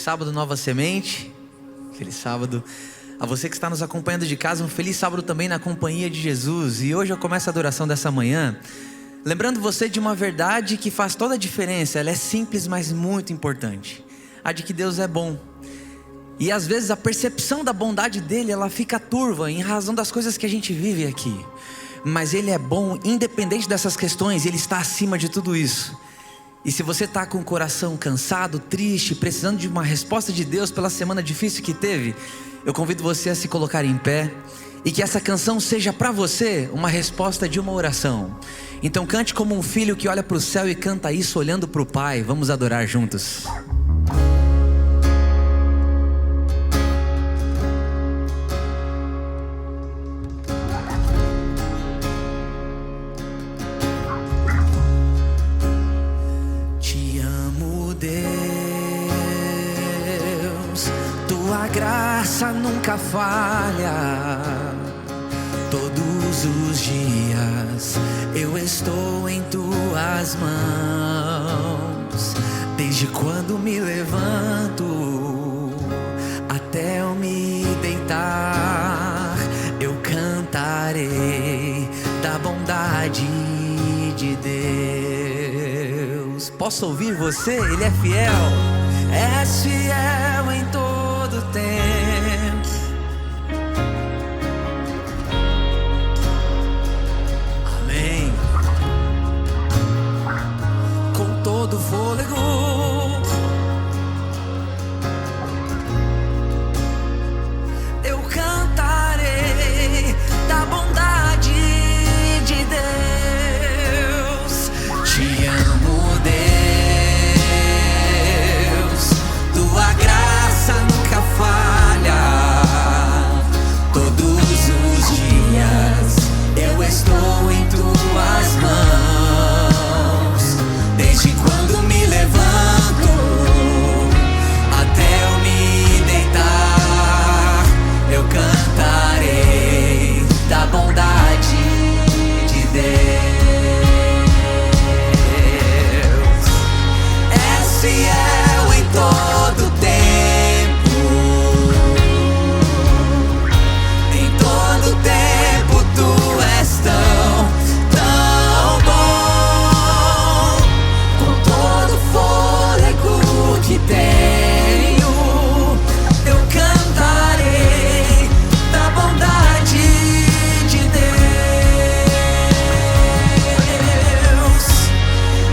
sábado, Nova Semente. Feliz sábado. A você que está nos acompanhando de casa, um feliz sábado também na companhia de Jesus. E hoje eu começo a adoração dessa manhã lembrando você de uma verdade que faz toda a diferença. Ela é simples, mas muito importante. A de que Deus é bom. E às vezes a percepção da bondade dele, ela fica turva em razão das coisas que a gente vive aqui. Mas ele é bom, independente dessas questões, ele está acima de tudo isso. E se você está com o coração cansado, triste, precisando de uma resposta de Deus pela semana difícil que teve, eu convido você a se colocar em pé e que essa canção seja para você uma resposta de uma oração. Então cante como um filho que olha para o céu e canta isso olhando para o Pai. Vamos adorar juntos. Graça nunca falha. Todos os dias eu estou em tuas mãos. Desde quando me levanto até eu me deitar, eu cantarei da bondade de Deus. Posso ouvir você? Ele é fiel. És fiel em todo tempo. Amém. Com todo fôlego eu cantarei da bondade de Deus. Te amo, Deus. Tua graça nunca falha. Todos os dias eu estou em tuas mãos. Desde quando me levanto até eu me deitar, eu cantarei da bondade de Deus. És fiel em todo tempo. Em todo tempo tu és tão bom. Com todo fôlego que tenho, eu cantarei da bondade de Deus.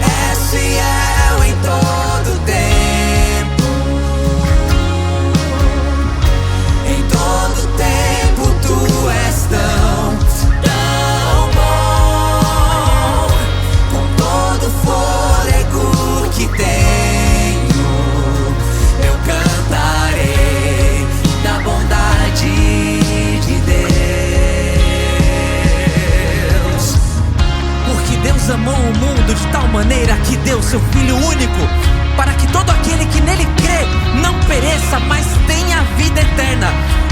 És fiel em todo tempo. Em todo tempo tu és tão bom. Com todo fôlego que tenho, eu cantarei da bondade de Deus. Porque Deus amou o mundo de tal maneira que deu seu Filho único, para que todo aquele que nele crê não pereça, mas tenha vida eterna.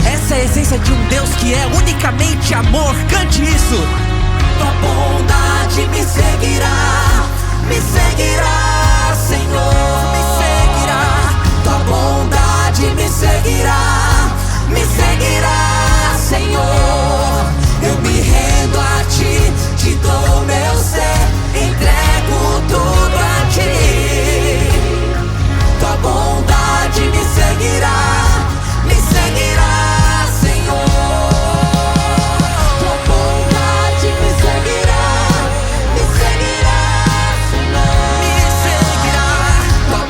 Essa é a essência de um Deus que é unicamente amor. Cante isso. Tua bondade me seguirá, Senhor, me seguirá. Tua bondade me seguirá, Senhor. Eu me rendo a ti, te dou meu ser, entrego tudo a ti. Tua bondade me seguirá, Senhor. Tua bondade me seguirá, Senhor. Me seguirá. Tua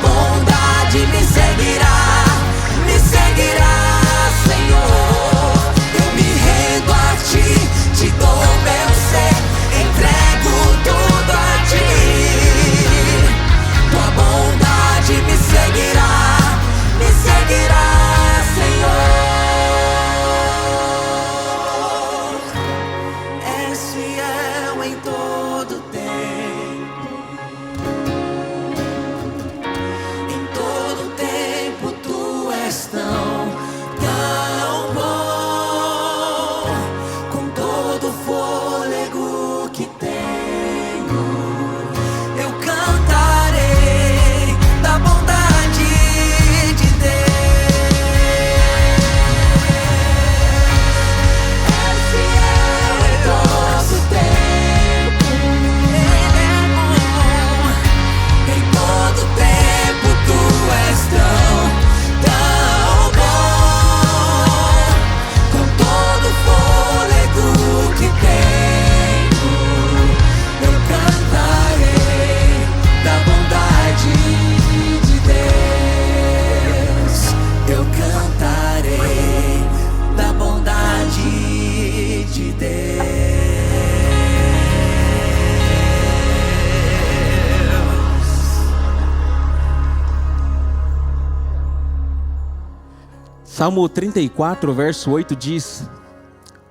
Salmo 34, verso 8 diz: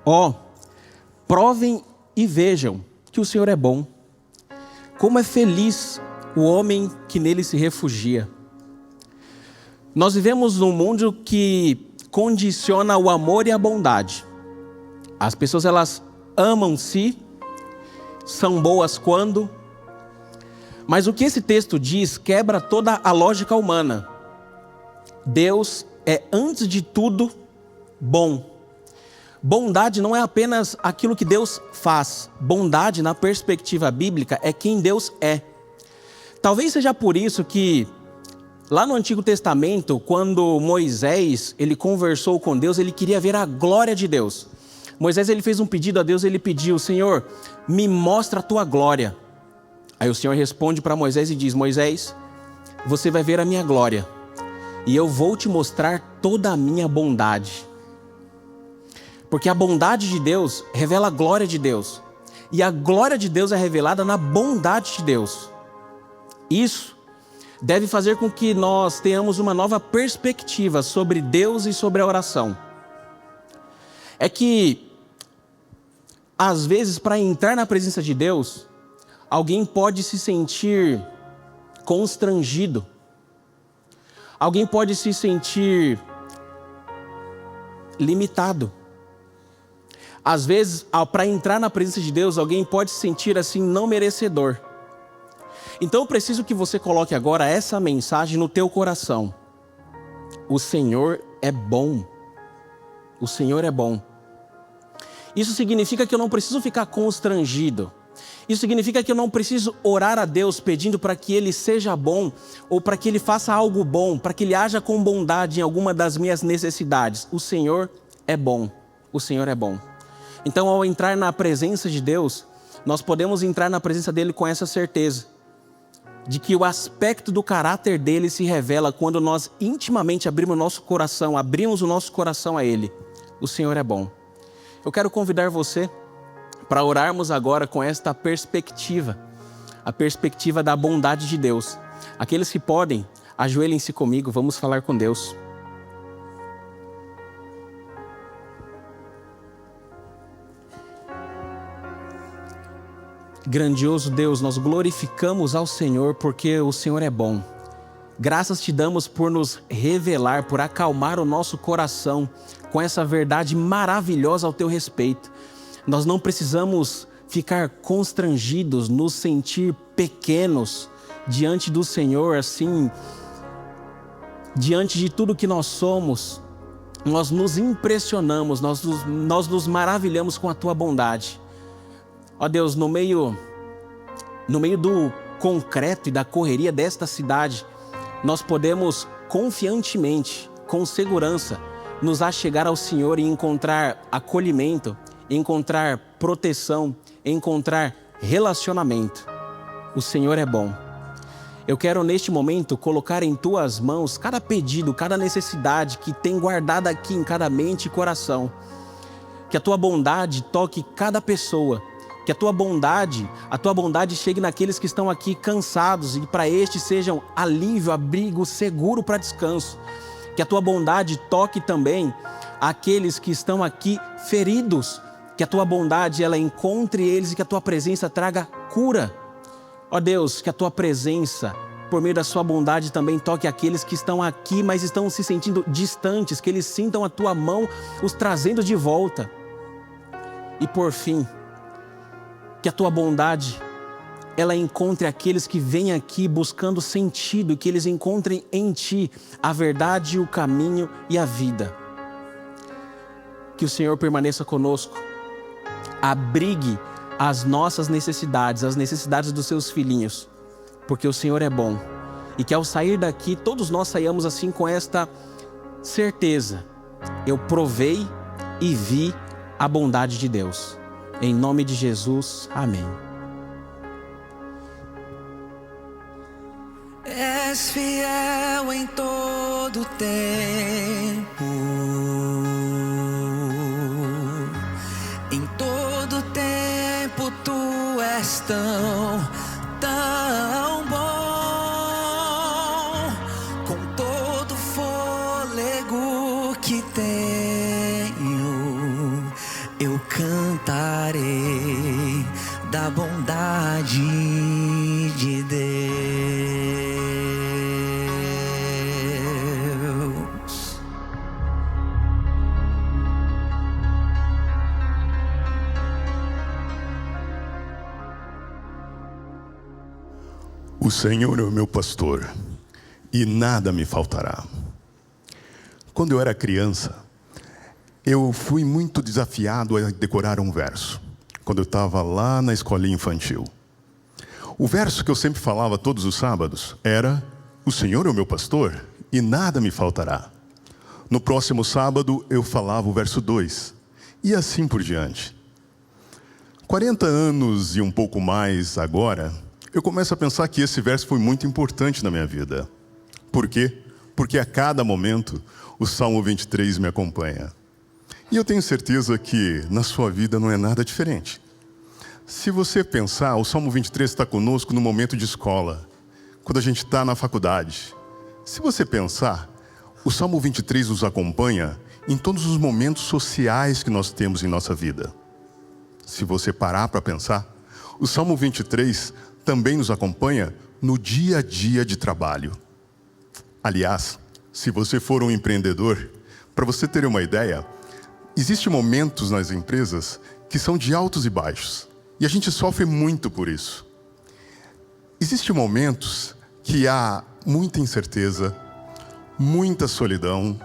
Ó, provem e vejam que o Senhor é bom. Como é feliz o homem que nele se refugia. Nós vivemos num mundo que condiciona o amor e a bondade. As pessoas, elas amam-se, são boas quando... Mas o que esse texto diz quebra toda a lógica humana. Deus é, antes de tudo, bom. Bondade não é apenas aquilo que Deus faz. Bondade, na perspectiva bíblica, é quem Deus é. Talvez seja por isso que, lá no Antigo Testamento, quando Moisés ele conversou com Deus, ele queria ver a glória de Deus. Moisés ele fez um pedido a Deus, ele pediu: Senhor, me mostra a tua glória. Aí o Senhor responde para Moisés e diz: Moisés, você vai ver a minha glória e eu vou te mostrar toda a minha bondade. Porque a bondade de Deus revela a glória de Deus. E a glória de Deus é revelada na bondade de Deus. Isso deve fazer com que nós tenhamos uma nova perspectiva sobre Deus e sobre a oração. É que, às vezes, para entrar na presença de Deus, alguém pode se sentir constrangido. Alguém pode se sentir limitado. Às vezes, para entrar na presença de Deus, alguém pode se sentir assim, não merecedor. Então eu preciso que você coloque agora essa mensagem no teu coração. O Senhor é bom. O Senhor é bom. Isso significa que eu não preciso ficar constrangido. Isso significa que eu não preciso orar a Deus pedindo para que Ele seja bom, ou para que Ele faça algo bom, para que Ele haja com bondade em alguma das minhas necessidades. O Senhor é bom. O Senhor é bom. Então, ao entrar na presença de Deus, nós podemos entrar na presença dEle com essa certeza de que o aspecto do caráter dEle se revela quando nós intimamente abrimos o nosso coração a Ele. O Senhor é bom. Eu quero convidar você para orarmos agora com esta perspectiva, a perspectiva da bondade de Deus. Aqueles que podem, ajoelhem-se comigo, vamos falar com Deus. Grandioso Deus, nós glorificamos ao Senhor porque o Senhor é bom. Graças te damos por nos revelar, por acalmar o nosso coração com essa verdade maravilhosa ao teu respeito. Nós não precisamos ficar constrangidos, nos sentir pequenos diante do Senhor, assim, diante de tudo que nós somos. Nós nos impressionamos, nós nos maravilhamos com a tua bondade. Ó Deus, no meio do concreto e da correria desta cidade, nós podemos confiantemente, com segurança, nos achegar ao Senhor e encontrar acolhimento, encontrar proteção, encontrar relacionamento. O Senhor é bom. Eu quero neste momento colocar em tuas mãos cada pedido, cada necessidade que tem guardada aqui em cada mente e coração. Que a tua bondade toque cada pessoa. Que a tua bondade chegue naqueles que estão aqui cansados e para estes sejam alívio, abrigo, seguro para descanso. Que a tua bondade toque também aqueles que estão aqui feridos. Que a tua bondade ela encontre eles e que a tua presença traga cura. Ó Deus, que a tua presença, por meio da sua bondade, também toque aqueles que estão aqui, mas estão se sentindo distantes. Que eles sintam a tua mão os trazendo de volta. E por fim, que a tua bondade, ela encontre aqueles que vêm aqui buscando sentido, que eles encontrem em ti a verdade, o caminho e a vida. Que o Senhor permaneça conosco, abrigue as nossas necessidades, as necessidades dos seus filhinhos, porque o Senhor é bom. E que ao sair daqui, todos nós saiamos assim com esta certeza: eu provei e vi a bondade de Deus. Em nome de Jesus, amém. És fiel em todo tempo, em todo tempo tu és tão bom, com todo fôlego que eu cantarei da bondade de Deus. O Senhor é o meu pastor, e nada me faltará. Quando eu era criança, eu fui muito desafiado a decorar um verso, quando eu estava lá na escolinha infantil. O verso que eu sempre falava todos os sábados era: o Senhor é o meu pastor, e nada me faltará. No próximo sábado, eu falava o verso 2, e assim por diante. 40 anos e um pouco mais agora, eu começo a pensar que esse verso foi muito importante na minha vida. Por quê? Porque a cada momento o Salmo 23 me acompanha. E eu tenho certeza que na sua vida não é nada diferente. Se você pensar, o Salmo 23 está conosco no momento de escola, quando a gente está na faculdade. Se você pensar, o Salmo 23 nos acompanha em todos os momentos sociais que nós temos em nossa vida. Se você parar para pensar, o Salmo 23 também nos acompanha no dia a dia de trabalho. Aliás, se você for um empreendedor, para você ter uma ideia, existem momentos nas empresas que são de altos e baixos, e a gente sofre muito por isso. Existem momentos que há muita incerteza, muita solidão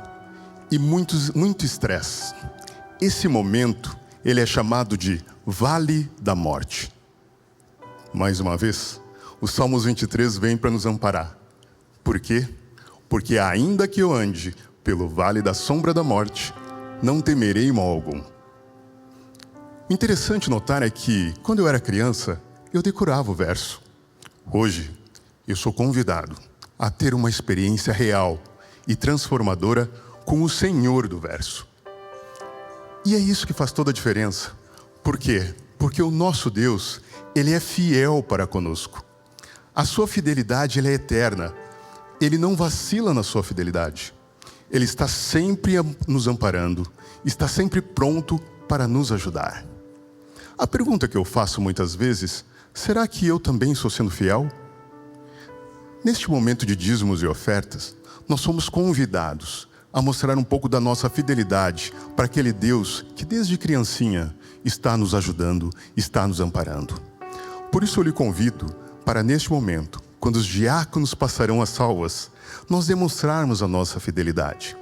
e muito estresse. Esse momento, ele é chamado de Vale da Morte. Mais uma vez, o Salmos 23 vem para nos amparar. Por quê? Porque ainda que eu ande pelo vale da sombra da morte, não temerei mal algum. Interessante notar é que, quando eu era criança, eu decorava o verso. Hoje, eu sou convidado a ter uma experiência real e transformadora com o Senhor do verso. E é isso que faz toda a diferença. Por quê? Porque o nosso Deus, Ele é fiel para conosco. A sua fidelidade, ela é eterna. Ele não vacila na sua fidelidade. Ele está sempre nos amparando, está sempre pronto para nos ajudar. A pergunta que eu faço muitas vezes: será que eu também estou sendo fiel? Neste momento de dízimos e ofertas, nós somos convidados a mostrar um pouco da nossa fidelidade para aquele Deus que desde criancinha está nos ajudando, está nos amparando. Por isso eu lhe convido para, neste momento, quando os diáconos passarão as salvas, nós demonstrarmos a nossa fidelidade.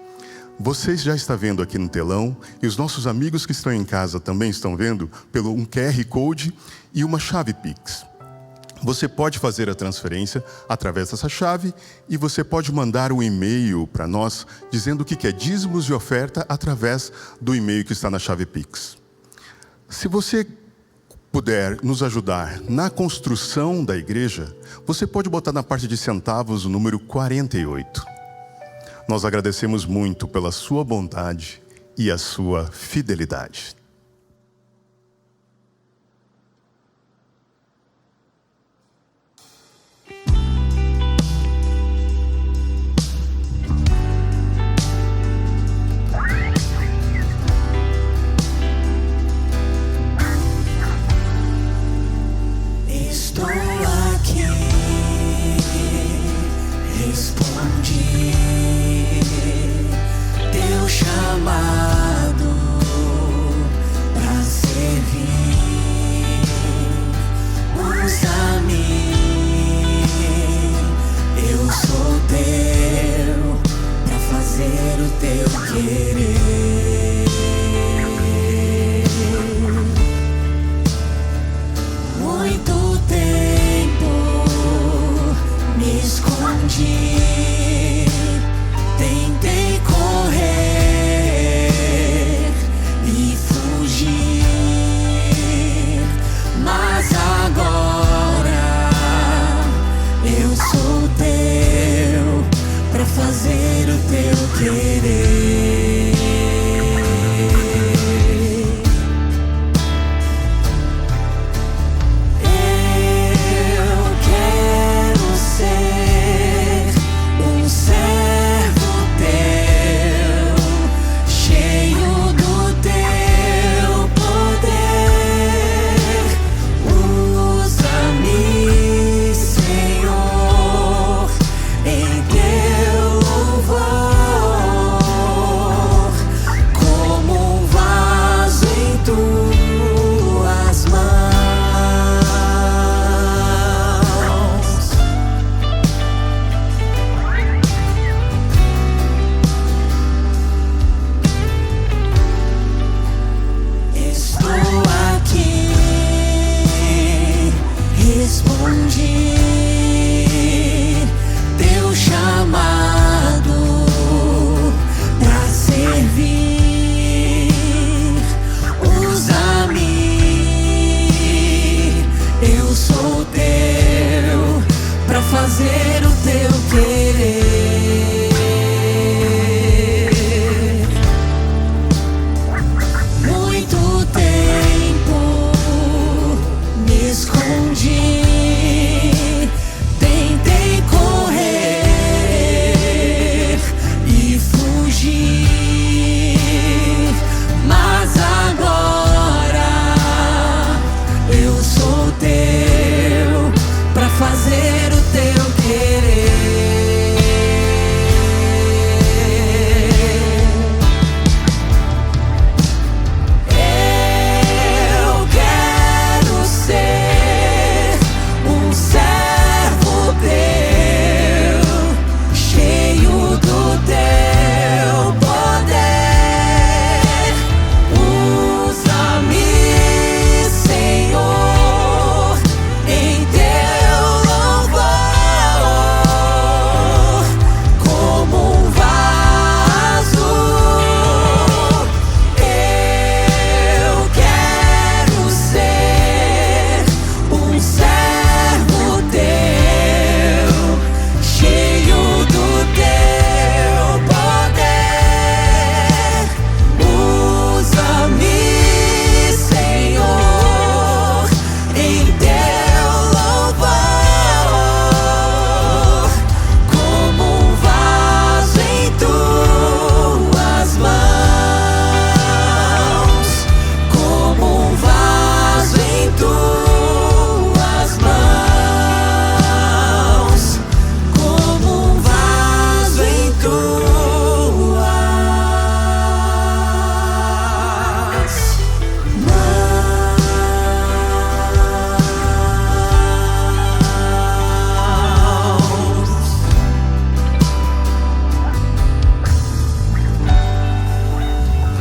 Vocês já estão vendo aqui no telão, e os nossos amigos que estão em casa também estão vendo, pelo um QR Code e uma chave Pix. Você pode fazer a transferência através dessa chave e você pode mandar um e-mail para nós dizendo o que é dízimos e oferta através do e-mail que está na chave Pix. Se você puder nos ajudar na construção da igreja, você pode botar na parte de centavos o número 48. Nós agradecemos muito pela sua bondade e a sua fidelidade.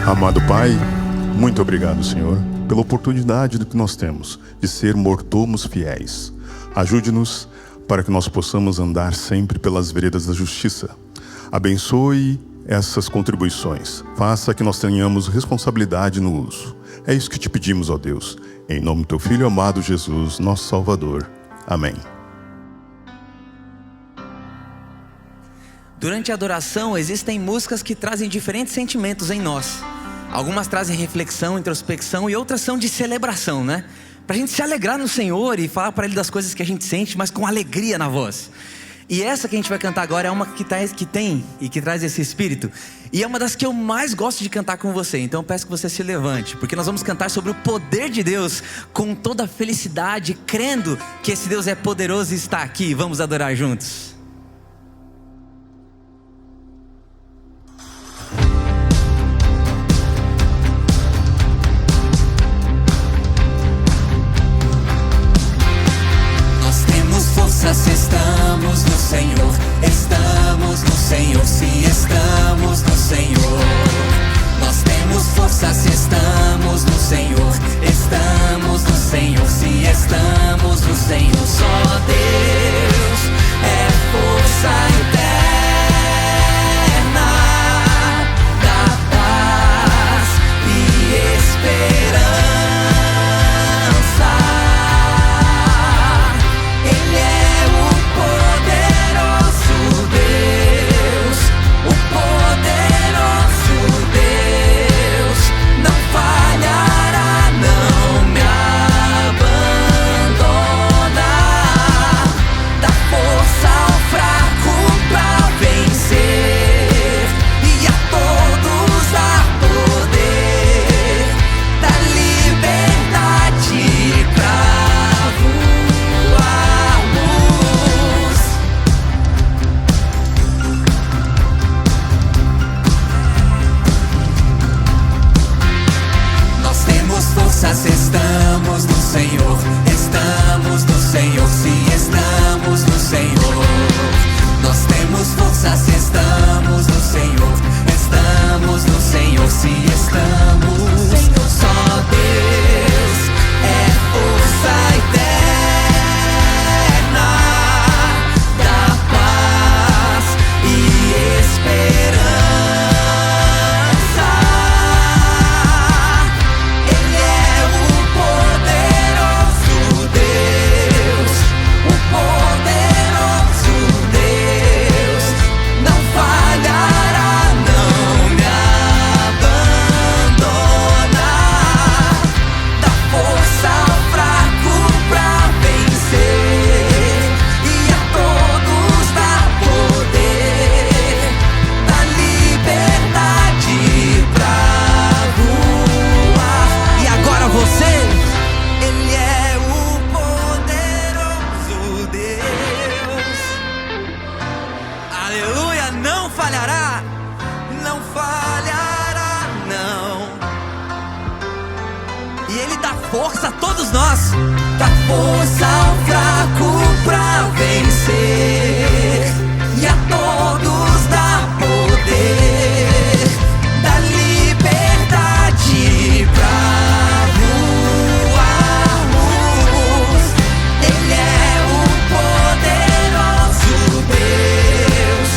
Amado Pai, muito obrigado, Senhor, pela oportunidade que nós temos de ser mordomos fiéis. Ajude-nos para que nós possamos andar sempre pelas veredas da justiça. Abençoe essas contribuições. Faça que nós tenhamos responsabilidade no uso. É isso que te pedimos, ó Deus. Em nome do Teu Filho amado Jesus, nosso Salvador. Amém. Durante a adoração, existem músicas que trazem diferentes sentimentos em nós. Algumas trazem reflexão, introspecção, e outras são de celebração, né? Pra gente se alegrar no Senhor e falar para Ele das coisas que a gente sente, mas com alegria na voz. E essa que a gente vai cantar agora é uma que tem e que traz esse espírito. E é uma das que eu mais gosto de cantar com você. Então eu peço que você se levante, porque nós vamos cantar sobre o poder de Deus com toda a felicidade, crendo que esse Deus é poderoso e está aqui. Vamos adorar juntos. Se estamos no Senhor, estamos no Senhor. Se estamos no Senhor, nós temos força. Se estamos no Senhor, estamos no Senhor. Se estamos no Senhor, só Deus é força eterna, da paz e esperança. Se estamos no Senhor, estamos no Senhor. Se estamos no Senhor, nós temos força. Se estamos no Senhor, estamos no Senhor. Se estamos, só Deus é força eterna, da paz e esperança. Força a todos nós, dá força ao fraco pra vencer, e a todos dá poder, dá liberdade pra voarmos. Ele é o poderoso Deus,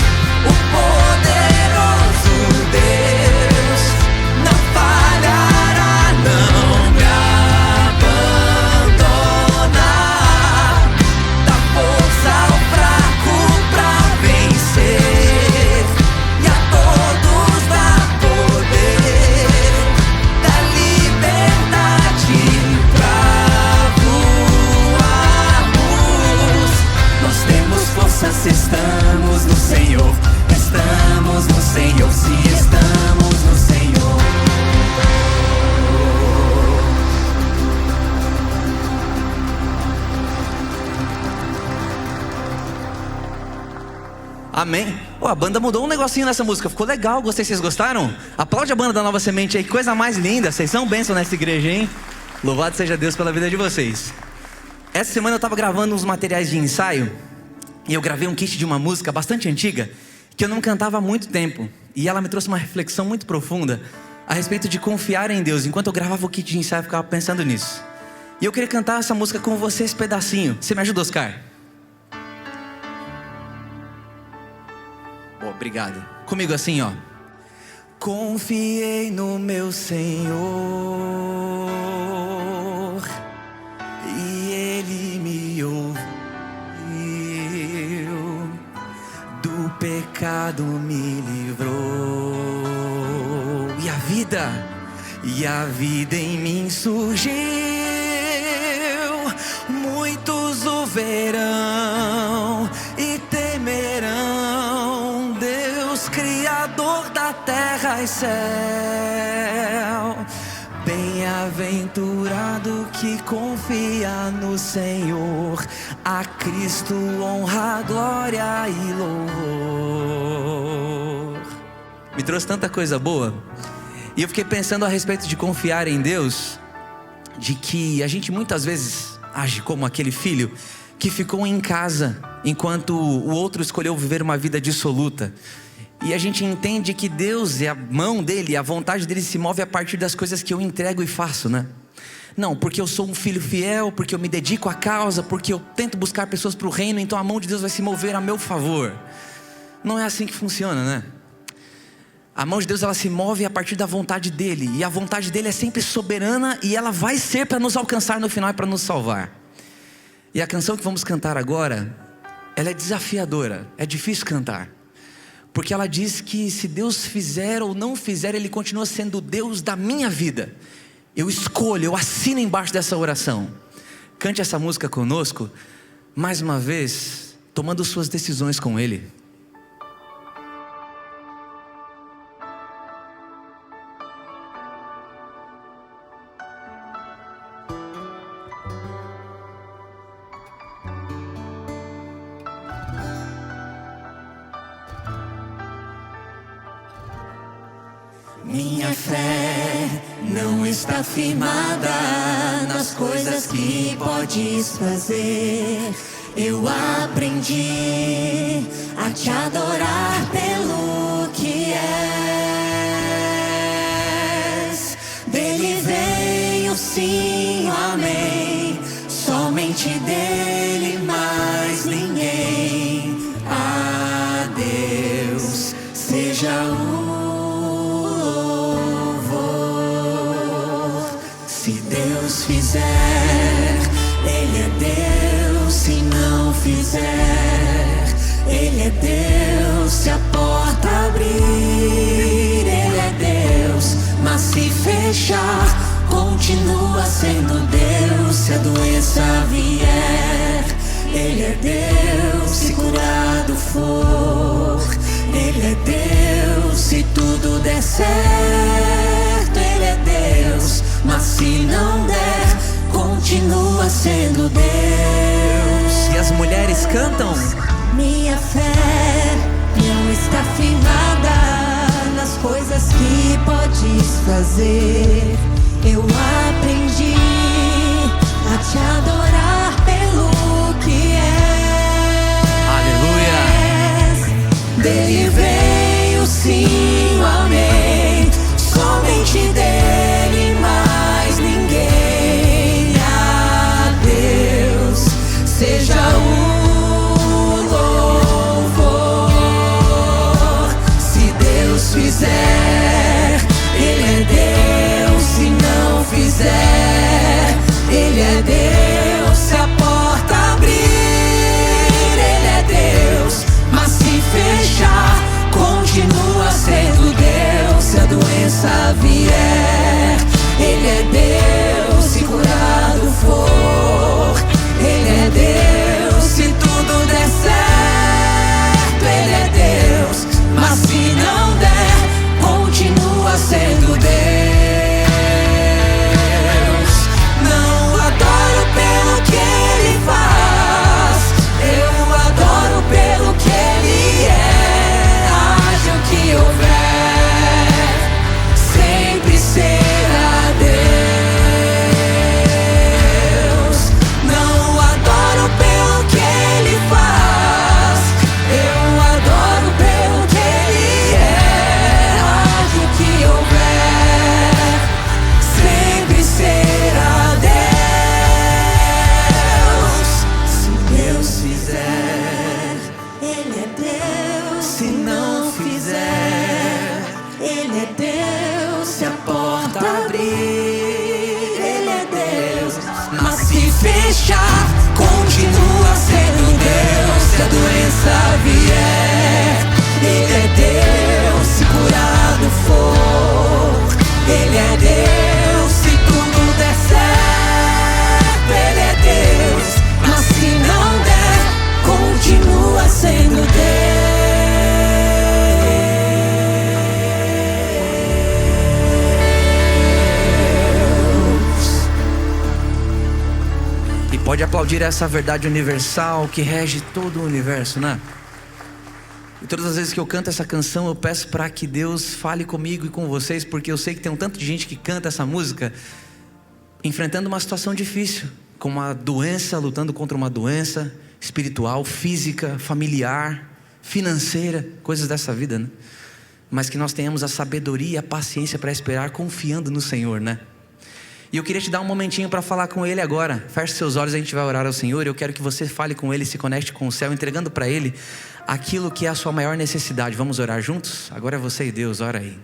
o poderoso Deus, não falhará, não. Se estamos no Senhor, estamos no Senhor. Se estamos no Senhor. Amém. A banda mudou um negocinho nessa música, ficou legal, gostei. Vocês gostaram? Aplaude a banda da Nova Semente aí, coisa mais linda. Vocês são bênção nessa igreja, hein? Louvado seja Deus pela vida de vocês. Essa semana eu estava gravando uns materiais de ensaio, e eu gravei um kit de uma música bastante antiga, que eu não cantava há muito tempo. E ela me trouxe uma reflexão muito profunda. a respeito de confiar em Deus. Enquanto eu gravava o kit de ensaio, eu ficava pensando nisso. E eu queria cantar essa música com você, esse pedacinho. Você me ajuda, Oscar? Boa, obrigado. Comigo assim, ó. Confiei no meu Senhor e Ele me ouviu. Do pecado me livrou. E a vida em mim surgiu. Muitos o verão e temerão Deus, Criador da terra e céu. Bem-aventurado que confia no Senhor, a Cristo honra, glória e louvor. Me trouxe tanta coisa boa. E eu fiquei pensando a respeito de confiar em Deus, de que a gente muitas vezes age como aquele filho que ficou em casa enquanto o outro escolheu viver uma vida dissoluta. E a gente entende que Deus é a mão dele, a vontade dele se move a partir das coisas que eu entrego e faço, né? Não, porque eu sou um filho fiel, porque eu me dedico à causa, porque eu tento buscar pessoas para o reino, então a mão de Deus vai se mover a meu favor. Não é assim que funciona, né? A mão de Deus, ela se move a partir da vontade dele. E a vontade dele é sempre soberana. E ela vai ser para nos alcançar no final e para nos salvar. E a canção que vamos cantar agora, ela é desafiadora. É difícil cantar. Porque ela diz que se Deus fizer ou não fizer, Ele continua sendo o Deus da minha vida. Eu escolho, eu assino embaixo dessa oração. Cante essa música conosco. Mais uma vez, tomando suas decisões com Ele. Minha fé não está firmada nas coisas que podes fazer. Eu aprendi a te adorar pelo que és. Dele veio sim, amém. Somente dele, mais ninguém. A Deus seja o fizer, Ele é Deus. Se não fizer, Ele é Deus. Se a porta abrir, Ele é Deus. Mas se fechar, continua sendo Deus. Se a doença vier, Ele é Deus. Se curado for, Ele é Deus. Se tudo der certo, Ele é Deus. Mas se não der, continua sendo Deus. E as mulheres cantam. Minha fé não está firmada nas coisas que podes fazer. Eu aprendi a te adorar pelo que és. Aleluia. Dele veio sim, amém. Somente dele, mais ninguém. A Deus seja o louvor. Se Deus fizer, Ele é Deus. Se não fizer, Ele é Deus. Se a porta abrir, Ele é Deus. Mas se fechar, continua sendo Deus. Se a doença vier, Ele é Deus. Se curado for, Ele é Deus. Se tudo der certo, Ele é Deus. Mas se não der, continua sendo Deus. Não adoro pelo que Ele faz, eu adoro pelo que Ele é. Haja o que houver, sempre será Deus. abrir, Ele é Deus. Mas se fechar, continua sendo Deus. Se a doença vier, Ele é Deus. Se curado for, Ele é Deus. Se tudo der certo, Ele é Deus. Mas se não der, continua sendo Deus. E pode aplaudir essa verdade universal que rege todo o universo, né? E todas as vezes que eu canto essa canção, eu peço para que Deus fale comigo e com vocês, porque eu sei que tem um tanto de gente que canta essa música enfrentando uma situação difícil, com uma doença, lutando contra uma doença espiritual, física, familiar, financeira, coisas dessa vida, né? Mas que nós tenhamos a sabedoria e a paciência para esperar, confiando no Senhor, né? E eu queria te dar um momentinho para falar com Ele agora. Feche seus olhos, a gente vai orar ao Senhor. Eu quero que você fale com Ele, se conecte com o céu, entregando para Ele aquilo que é a sua maior necessidade. Vamos orar juntos? Agora é você e Deus, ora aí.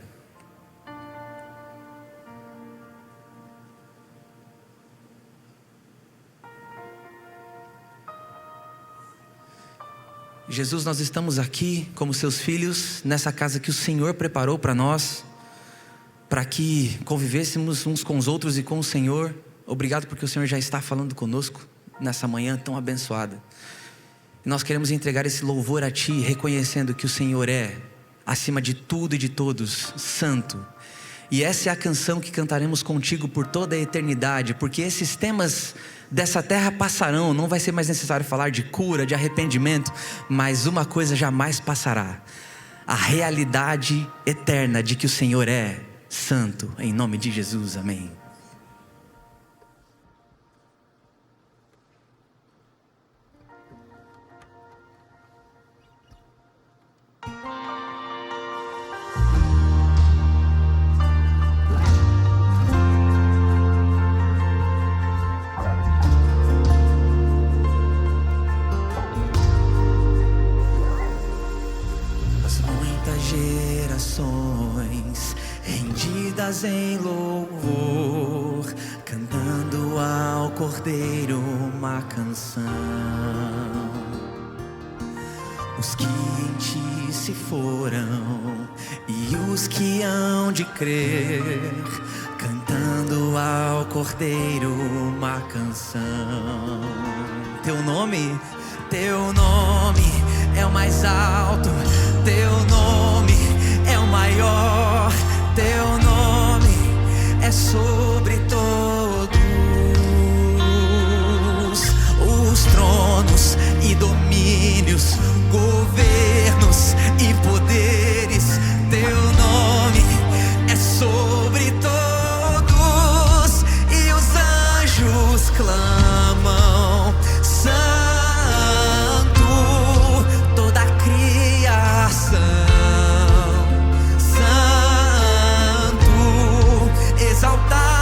Jesus, nós estamos aqui como seus filhos, nessa casa que o Senhor preparou para nós, para que convivêssemos uns com os outros e com o Senhor. Obrigado porque o Senhor já está falando conosco nessa manhã tão abençoada. E nós queremos entregar esse louvor a Ti, reconhecendo que o Senhor é, acima de tudo e de todos, santo. E essa é a canção que cantaremos contigo por toda a eternidade, porque esses temas dessa terra passarão, não vai ser mais necessário falar de cura, de arrependimento, mas uma coisa jamais passará: a realidade eterna de que o Senhor é santo, em nome de Jesus, amém. Gerações rendidas em louvor, cantando ao Cordeiro uma canção. Os que em Ti se foram e os que hão de crer, cantando ao Cordeiro uma canção. Teu nome é o mais alto, Teu nome é o maior, Teu nome é sobre todos os tronos e domínios, governos e poderes. Teu nome é sobre todos e os anjos clamam santo, toda a criação santo, exaltado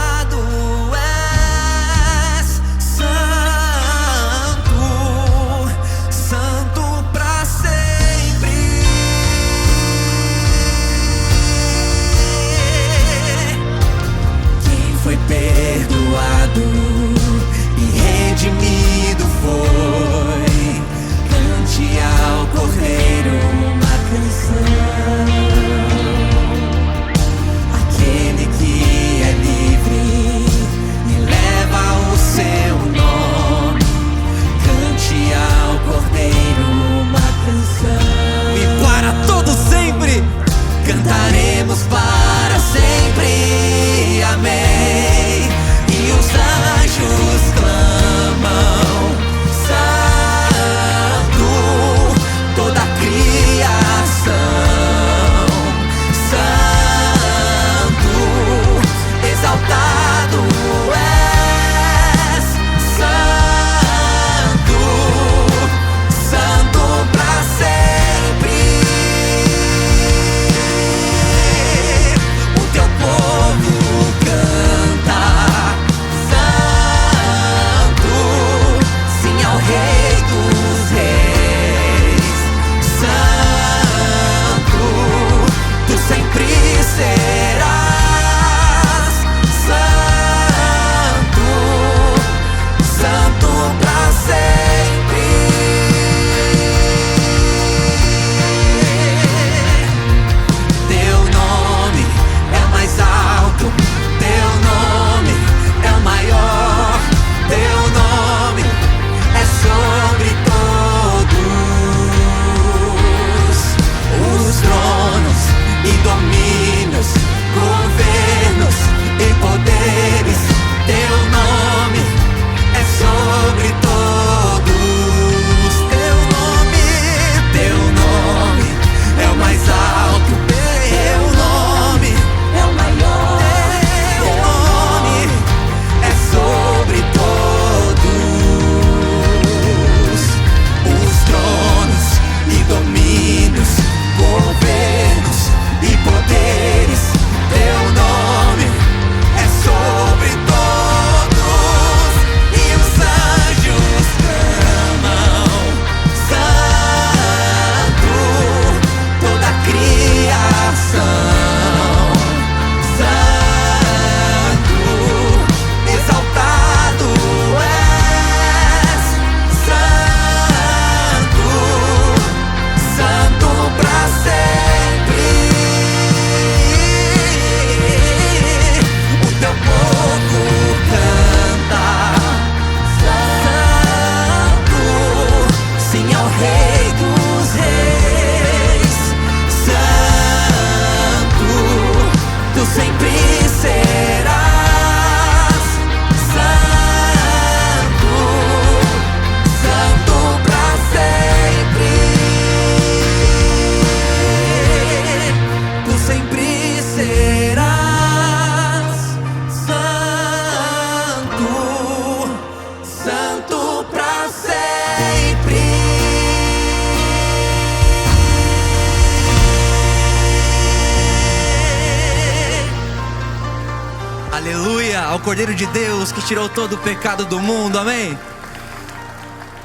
Aleluia, ao Cordeiro de Deus que tirou todo o pecado do mundo, amém?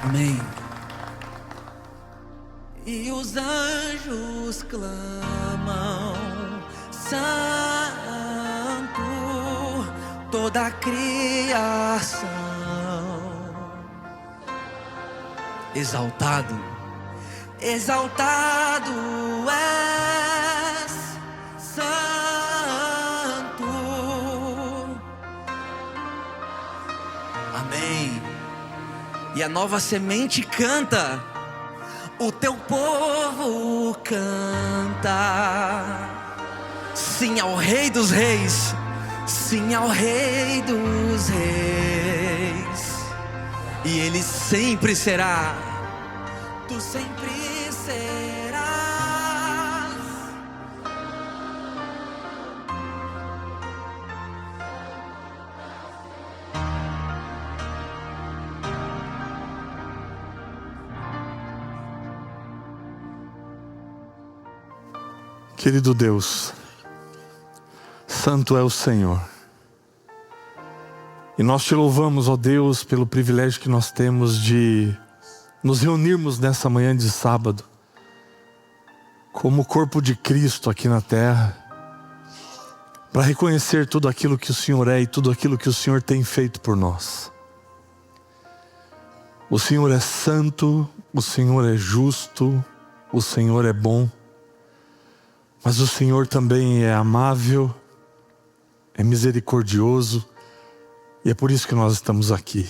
Amém. E os anjos clamam, Santo, toda a criação, exaltado, exaltado és, Santo. Amém. E a nova semente canta, o teu povo canta. Sim ao Rei dos Reis, sim ao Rei dos Reis. E Ele sempre será, tu sempre serás. Querido Deus, Santo é o Senhor. E nós te louvamos, ó Deus, pelo privilégio que nós temos de nos reunirmos nessa manhã de sábado, como o corpo de Cristo aqui na terra, para reconhecer tudo aquilo que o Senhor é e tudo aquilo que o Senhor tem feito por nós. O Senhor é santo, o Senhor é justo, o Senhor é bom. Mas o Senhor também é amável, é misericordioso, e é por isso que nós estamos aqui.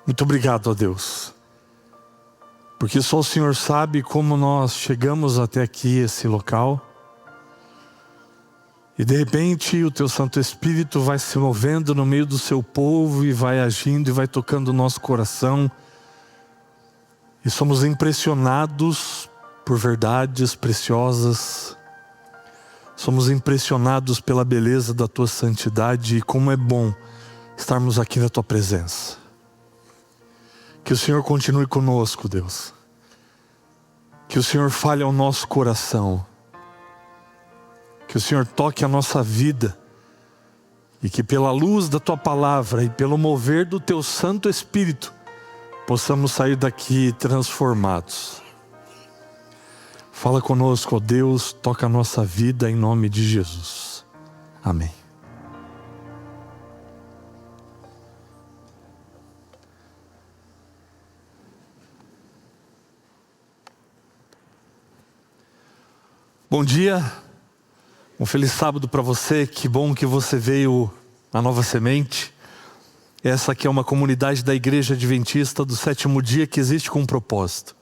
Muito obrigado, ó Deus, porque só o Senhor sabe como nós chegamos até aqui, esse local, e de repente o Teu Santo Espírito vai se movendo no meio do Seu povo, e vai agindo, e vai tocando o nosso coração, e somos impressionados por verdades preciosas, somos impressionados pela beleza da Tua santidade, e como é bom estarmos aqui na Tua presença. Que o Senhor continue conosco, Deus, que o Senhor fale ao nosso coração, que o Senhor toque a nossa vida, e que pela luz da Tua palavra e pelo mover do Teu Santo Espírito possamos sair daqui transformados. Fala conosco, ó Deus, toca a nossa vida em nome de Jesus. Amém. Bom dia, um feliz sábado para você, que bom que você veio à Nova Semente. Essa aqui é uma comunidade da Igreja Adventista do Sétimo Dia que existe com um propósito.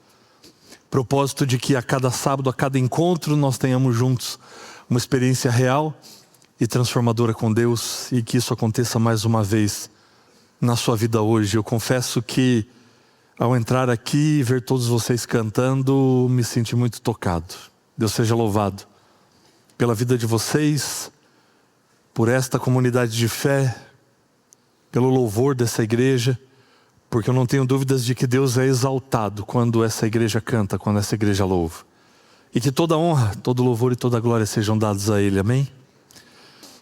Propósito de que a cada sábado, a cada encontro, nós tenhamos juntos uma experiência real e transformadora com Deus, e que isso aconteça mais uma vez na sua vida hoje. Eu confesso que ao entrar aqui e ver todos vocês cantando, me senti muito tocado. Deus seja louvado pela vida de vocês, por esta comunidade de fé, pelo louvor dessa igreja, porque eu não tenho dúvidas de que Deus é exaltado quando essa igreja canta, quando essa igreja louva. E que toda honra, todo louvor e toda glória sejam dados a Ele, amém?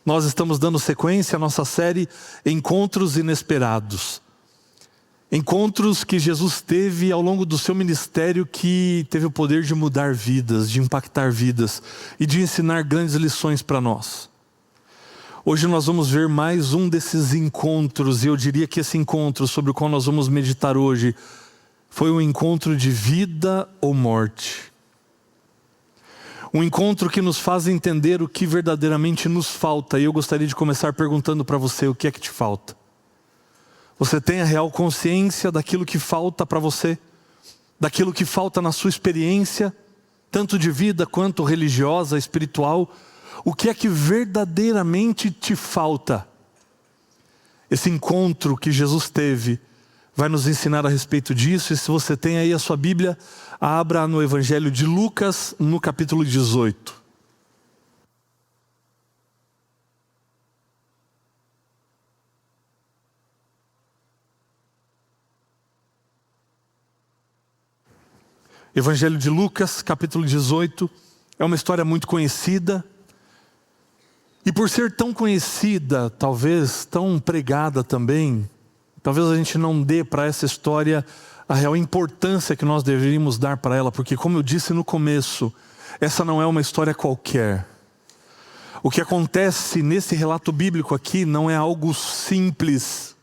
Nós estamos dando sequência à nossa série Encontros Inesperados. Encontros que Jesus teve ao longo do seu ministério, que teve o poder de mudar vidas, de impactar vidas e de ensinar grandes lições para nós. Hoje nós vamos ver mais um desses encontros, e eu diria que esse encontro sobre o qual nós vamos meditar hoje foi um encontro de vida ou morte. Um encontro que nos faz entender o que verdadeiramente nos falta, e eu gostaria de começar perguntando para você: o que é que te falta? Você tem a real consciência daquilo que falta para você? Daquilo que falta na sua experiência, tanto de vida quanto religiosa, espiritual? O que é que verdadeiramente te falta? Esse encontro que Jesus teve vai nos ensinar a respeito disso. E se você tem aí a sua Bíblia, abra no Evangelho de Lucas, no capítulo 18. Evangelho de Lucas, capítulo 18, é uma história muito conhecida. E por ser tão conhecida, talvez tão pregada também, talvez a gente não dê para essa história a real importância que nós deveríamos dar para ela, porque como eu disse no começo, essa não é uma história qualquer. O que acontece nesse relato bíblico aqui não é algo simples,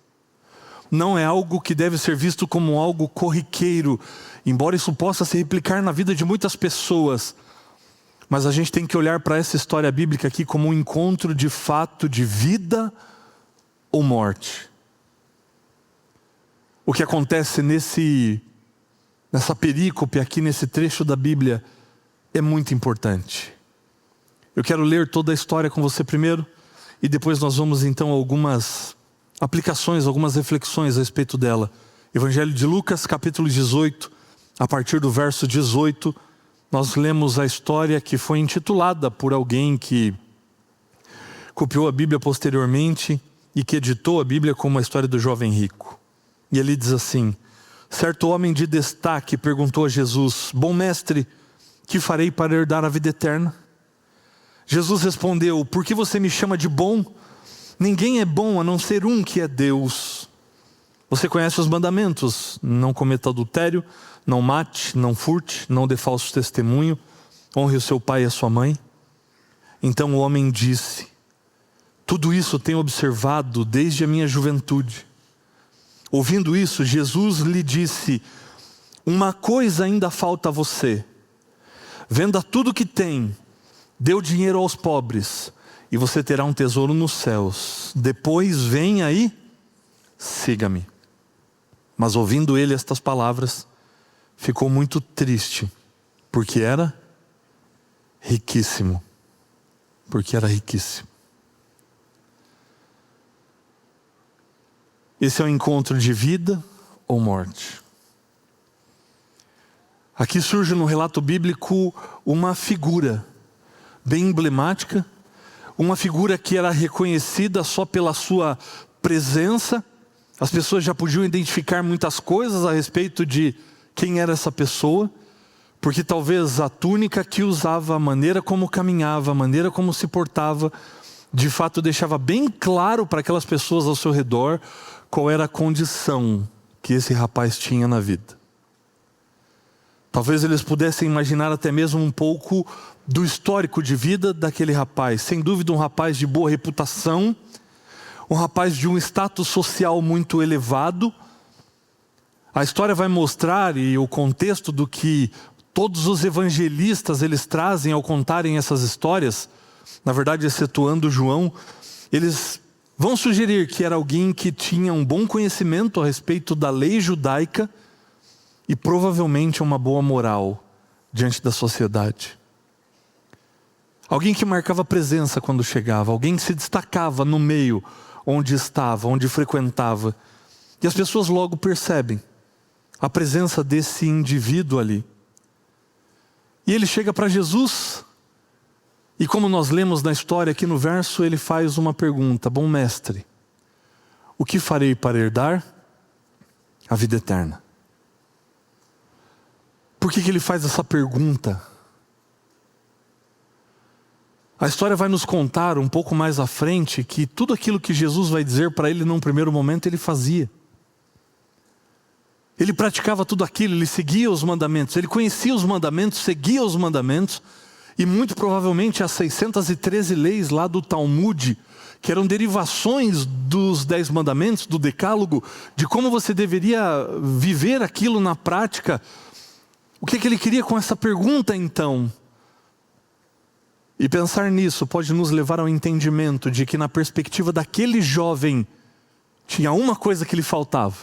não é algo que deve ser visto como algo corriqueiro, embora isso possa se replicar na vida de muitas pessoas. Mas a gente tem que olhar para essa história bíblica aqui como um encontro de fato de vida ou morte. O que acontece nessa perícope aqui, nesse trecho da Bíblia, é muito importante. Eu quero ler toda a história com você primeiro, e depois nós vamos então a algumas aplicações, algumas reflexões a respeito dela. Evangelho de Lucas, capítulo 18, a partir do verso 18, nós lemos a história que foi intitulada por alguém que copiou a Bíblia posteriormente e que editou a Bíblia como a história do jovem rico. E ele diz assim: certo homem de destaque perguntou a Jesus: bom mestre, que farei para herdar a vida eterna? Jesus respondeu: por que você me chama de bom? Ninguém é bom a não ser um, que é Deus. Você conhece os mandamentos: não cometa adultério, não mate, não furte, não dê falso testemunho, honre o seu pai e a sua mãe. Então o homem disse: tudo isso tenho observado desde a minha juventude. Ouvindo isso, Jesus lhe disse: uma coisa ainda falta a você. Venda tudo que tem, dê o dinheiro aos pobres, e você terá um tesouro nos céus. Depois venha e siga-me. Mas ouvindo ele estas palavras, ficou muito triste, porque era riquíssimo. Esse é um encontro de vida ou morte. Aqui surge no relato bíblico uma figura bem emblemática, uma figura que era reconhecida só pela sua presença. As pessoas já podiam identificar muitas coisas a respeito de quem era essa pessoa, porque talvez a túnica que usava, a maneira como caminhava, a maneira como se portava, de fato deixava bem claro para aquelas pessoas ao seu redor qual era a condição que esse rapaz tinha na vida. Talvez eles pudessem imaginar até mesmo um pouco do histórico de vida daquele rapaz. Sem dúvida, um rapaz de boa reputação, um rapaz de um status social muito elevado. A história vai mostrar, e o contexto do que todos os evangelistas eles trazem ao contarem essas histórias, na verdade excetuando João, eles vão sugerir que era alguém que tinha um bom conhecimento a respeito da lei judaica e provavelmente uma boa moral diante da sociedade. Alguém que marcava presença quando chegava, alguém que se destacava no meio onde estava, onde frequentava. E as pessoas logo percebem a presença desse indivíduo ali. E ele chega para Jesus, e como nós lemos na história aqui no verso, ele faz uma pergunta: bom mestre, o que farei para herdar a vida eterna? Por que ele faz essa pergunta? A história vai nos contar um pouco mais à frente que tudo aquilo que Jesus vai dizer para ele num primeiro momento, ele fazia. Ele praticava tudo aquilo, ele seguia os mandamentos, ele conhecia os mandamentos, seguia os mandamentos, e muito provavelmente as 613 leis lá do Talmud, que eram derivações dos 10 mandamentos, do decálogo, de como você deveria viver aquilo na prática. O que ele queria com essa pergunta então? E pensar nisso pode nos levar ao entendimento de que na perspectiva daquele jovem, tinha uma coisa que lhe faltava.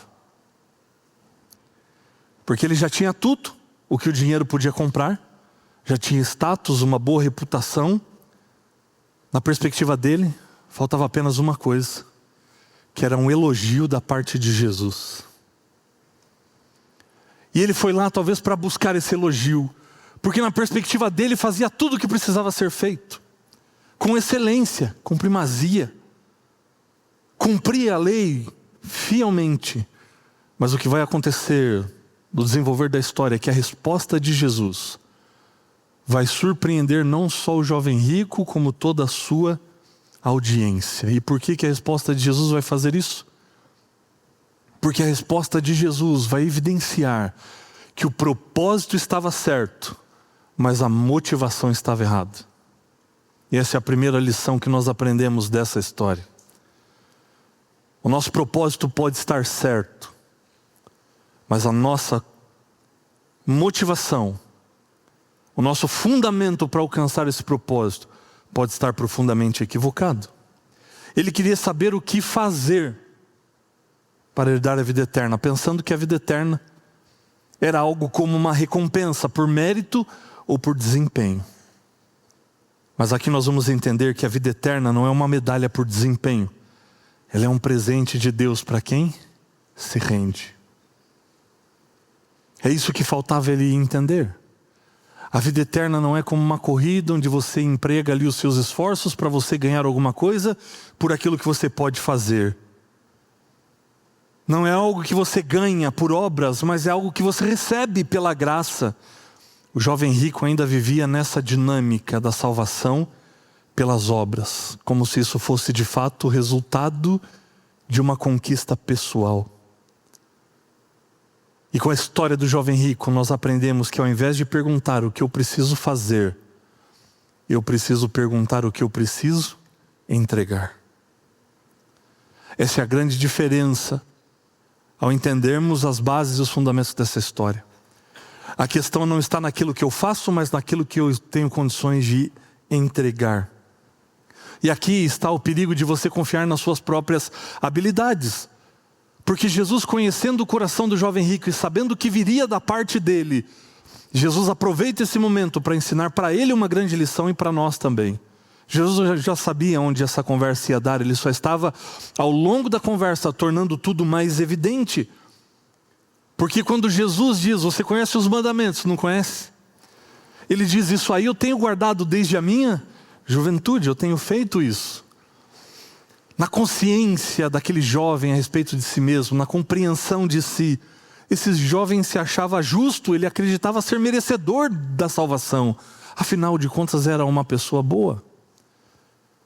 Porque ele já tinha tudo o que o dinheiro podia comprar, já tinha status, uma boa reputação. Na perspectiva dele, faltava apenas uma coisa, que era um elogio da parte de Jesus. E ele foi lá talvez para buscar esse elogio, porque na perspectiva dele fazia tudo o que precisava ser feito, com excelência, com primazia, cumpria a lei fielmente. Mas o que vai acontecer no desenvolver da história é que a resposta de Jesus vai surpreender não só o jovem rico, como toda a sua audiência. E por que a resposta de Jesus vai fazer isso? Porque a resposta de Jesus vai evidenciar que o propósito estava certo, mas a motivação estava errada. E essa é a primeira lição que nós aprendemos dessa história. O nosso propósito pode estar certo, mas a nossa motivação, o nosso fundamento para alcançar esse propósito pode estar profundamente equivocado. Ele queria saber o que fazer para herdar a vida eterna, pensando que a vida eterna era algo como uma recompensa por mérito ou por desempenho. Mas aqui nós vamos entender que a vida eterna não é uma medalha por desempenho. Ela é um presente de Deus para quem se rende. É isso que faltava ele entender. A vida eterna não é como uma corrida onde você emprega ali os seus esforços para você ganhar alguma coisa por aquilo que você pode fazer. Não é algo que você ganha por obras, mas é algo que você recebe pela graça. O jovem rico ainda vivia nessa dinâmica da salvação pelas obras, como se isso fosse de fato o resultado de uma conquista pessoal. E com a história do jovem rico, nós aprendemos que ao invés de perguntar o que eu preciso fazer, eu preciso perguntar o que eu preciso entregar. Essa é a grande diferença ao entendermos as bases e os fundamentos dessa história. A questão não está naquilo que eu faço, mas naquilo que eu tenho condições de entregar. E aqui está o perigo de você confiar nas suas próprias habilidades. Porque Jesus, conhecendo o coração do jovem rico e sabendo o que viria da parte dele, Jesus aproveita esse momento para ensinar para ele uma grande lição e para nós também. Jesus já sabia onde essa conversa ia dar, ele só estava ao longo da conversa tornando tudo mais evidente. Porque quando Jesus diz, você conhece os mandamentos, não conhece? Ele diz, isso aí eu tenho guardado desde a minha juventude, eu tenho feito isso. Na consciência daquele jovem a respeito de si mesmo, na compreensão de si, esse jovem se achava justo, ele acreditava ser merecedor da salvação. Afinal de contas era uma pessoa boa.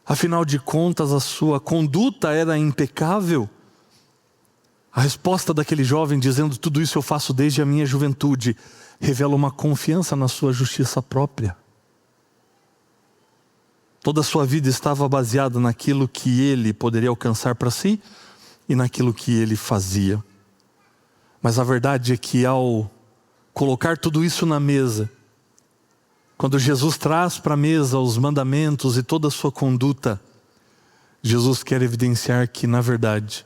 Afinal de contas a sua conduta era impecável. A resposta daquele jovem dizendo tudo isso eu faço desde a minha juventude, revela uma confiança na sua justiça própria. Toda a sua vida estava baseada naquilo que ele poderia alcançar para si e naquilo que ele fazia. Mas a verdade é que ao colocar tudo isso na mesa, quando Jesus traz para a mesa os mandamentos e toda a sua conduta, Jesus quer evidenciar que, na verdade,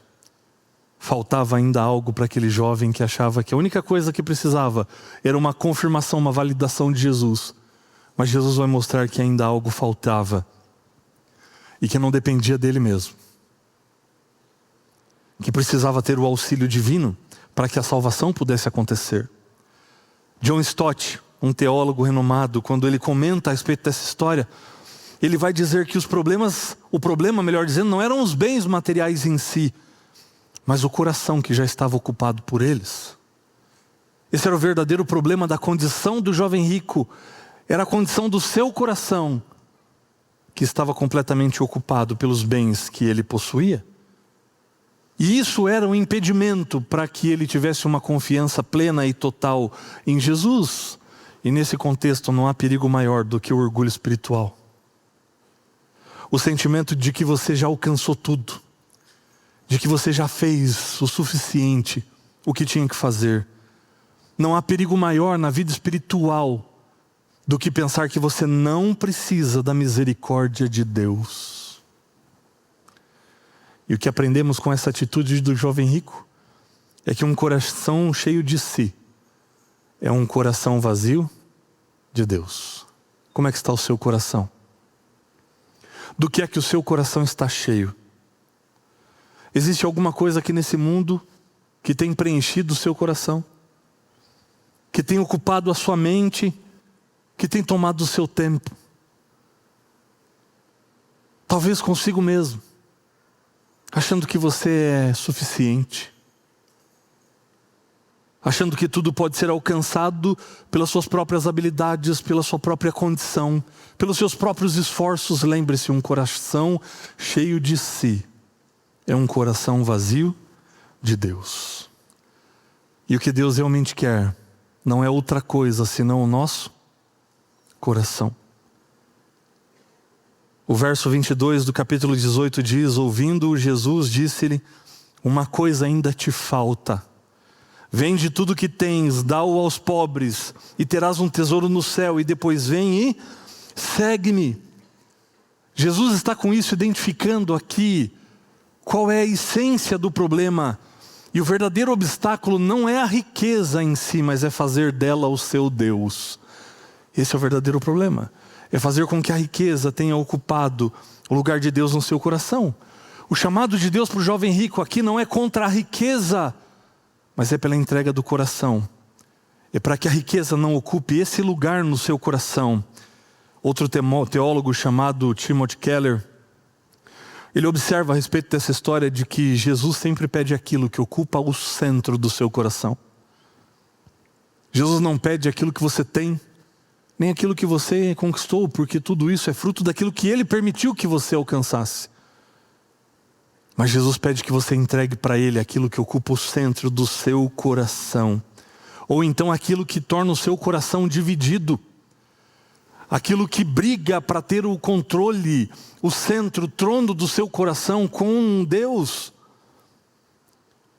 faltava ainda algo para aquele jovem que achava que a única coisa que precisava era uma confirmação, uma validação de Jesus. Mas Jesus vai mostrar que ainda algo faltava e que não dependia dele mesmo. Que precisava ter o auxílio divino para que a salvação pudesse acontecer. John Stott, um teólogo renomado, quando ele comenta a respeito dessa história, ele vai dizer que o problema, melhor dizendo, não eram os bens materiais em si, mas o coração que já estava ocupado por eles. Esse era o verdadeiro problema da condição do jovem rico. Era a condição do seu coração que estava completamente ocupado pelos bens que ele possuía. E isso era um impedimento para que ele tivesse uma confiança plena e total em Jesus. E nesse contexto não há perigo maior do que o orgulho espiritual. O sentimento de que você já alcançou tudo, de que você já fez o suficiente, o que tinha que fazer. Não há perigo maior na vida espiritual do que pensar que você não precisa da misericórdia de Deus. E o que aprendemos com essa atitude do jovem rico é que um coração cheio de si é um coração vazio de Deus. Como é que está o seu coração? Do que é que o seu coração está cheio? Existe alguma coisa aqui nesse mundo que tem preenchido o seu coração? Que tem ocupado a sua mente? Que tem tomado o seu tempo? Talvez consigo mesmo, achando que você é suficiente. achando que tudo pode ser alcançado pelas suas próprias habilidades, pela sua própria condição, pelos seus próprios esforços. Lembre-se, um coração cheio de si é um coração vazio de Deus. E o que Deus realmente quer não é outra coisa senão o nosso coração. O verso 22 do capítulo 18 diz: ouvindo Jesus, disse-lhe: uma coisa ainda te falta. Vende tudo que tens, dá-o aos pobres, e terás um tesouro no céu, e depois vem e segue-me. Jesus está com isso identificando aqui qual é a essência do problema. E o verdadeiro obstáculo não é a riqueza em si, mas é fazer dela o seu Deus. Esse é o verdadeiro problema. É fazer com que a riqueza tenha ocupado o lugar de Deus no seu coração. O chamado de Deus para o jovem rico aqui não é contra a riqueza, mas é pela entrega do coração. É para que a riqueza não ocupe esse lugar no seu coração. Outro teólogo chamado Timothy Keller, ele observa a respeito dessa história de que Jesus sempre pede aquilo que ocupa o centro do seu coração. Jesus não pede aquilo que você tem, nem aquilo que você conquistou, porque tudo isso é fruto daquilo que Ele permitiu que você alcançasse. Mas Jesus pede que você entregue para Ele aquilo que ocupa o centro do seu coração. Ou então aquilo que torna o seu coração dividido. Aquilo que briga para ter o controle, o centro, o trono do seu coração com Deus.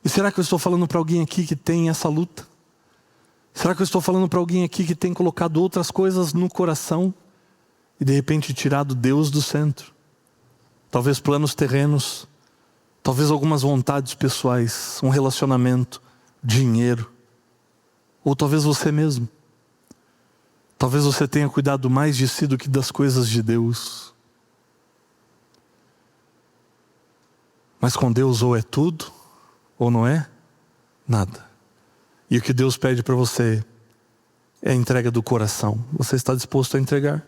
E será que eu estou falando para alguém aqui que tem essa luta? Será que eu estou falando para alguém aqui que tem colocado outras coisas no coração e de repente tirado Deus do centro? Talvez planos terrenos, talvez algumas vontades pessoais, um relacionamento, dinheiro, ou talvez você mesmo. Talvez você tenha cuidado mais de si do que das coisas de Deus. Mas com Deus ou é tudo, ou não é nada. E o que Deus pede para você é a entrega do coração. Você está disposto a entregar?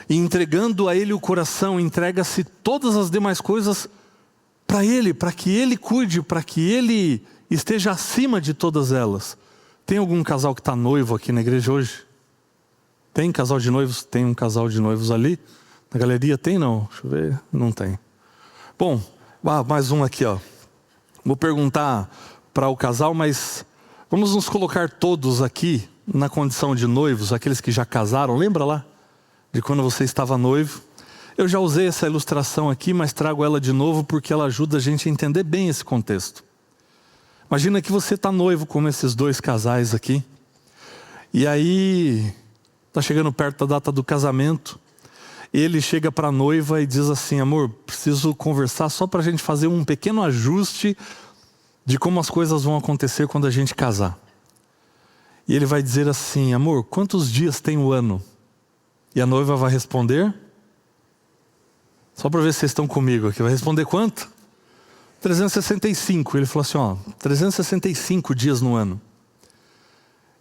E entregando a Ele o coração, entrega-se todas as demais coisas para Ele, para que Ele cuide, para que Ele esteja acima de todas elas. Tem algum casal que está noivo aqui na igreja hoje? Tem casal de noivos? Tem um casal de noivos ali? Na galeria tem não? Deixa eu ver. Não tem. Bom, mais um aqui, ó. Vou perguntar para o casal, mas vamos nos colocar todos aqui na condição de noivos, aqueles que já casaram. Lembra lá de quando você estava noivo? Eu já usei essa ilustração aqui, mas trago ela de novo porque ela ajuda a gente a entender bem esse contexto. Imagina que você está noivo como esses dois casais aqui. E aí está chegando perto da data do casamento. Ele chega para a noiva e diz assim: amor, preciso conversar só para a gente fazer um pequeno ajuste de como as coisas vão acontecer quando a gente casar. E ele vai dizer assim: amor, quantos dias tem o ano? E a noiva vai responder, só para ver se vocês estão comigo aqui, vai responder quanto? 365. Ele falou assim: ó, 365 dias no ano.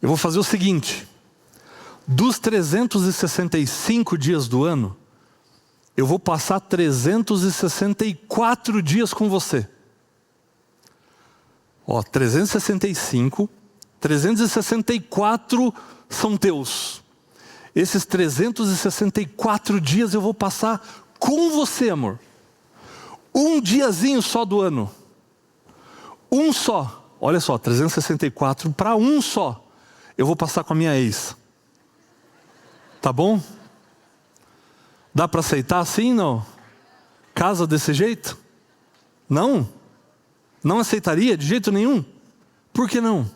Eu vou fazer o seguinte: dos 365 dias do ano, eu vou passar 364 dias com você. Ó, 365, 364 são teus. Esses 364 dias eu vou passar com você, amor. Um diazinho só do ano. Um só. Olha só, 364 para um só. Eu vou passar com a minha ex. Tá bom? Dá para aceitar assim, não? Casa desse jeito? Não? Não aceitaria de jeito nenhum? Por que não?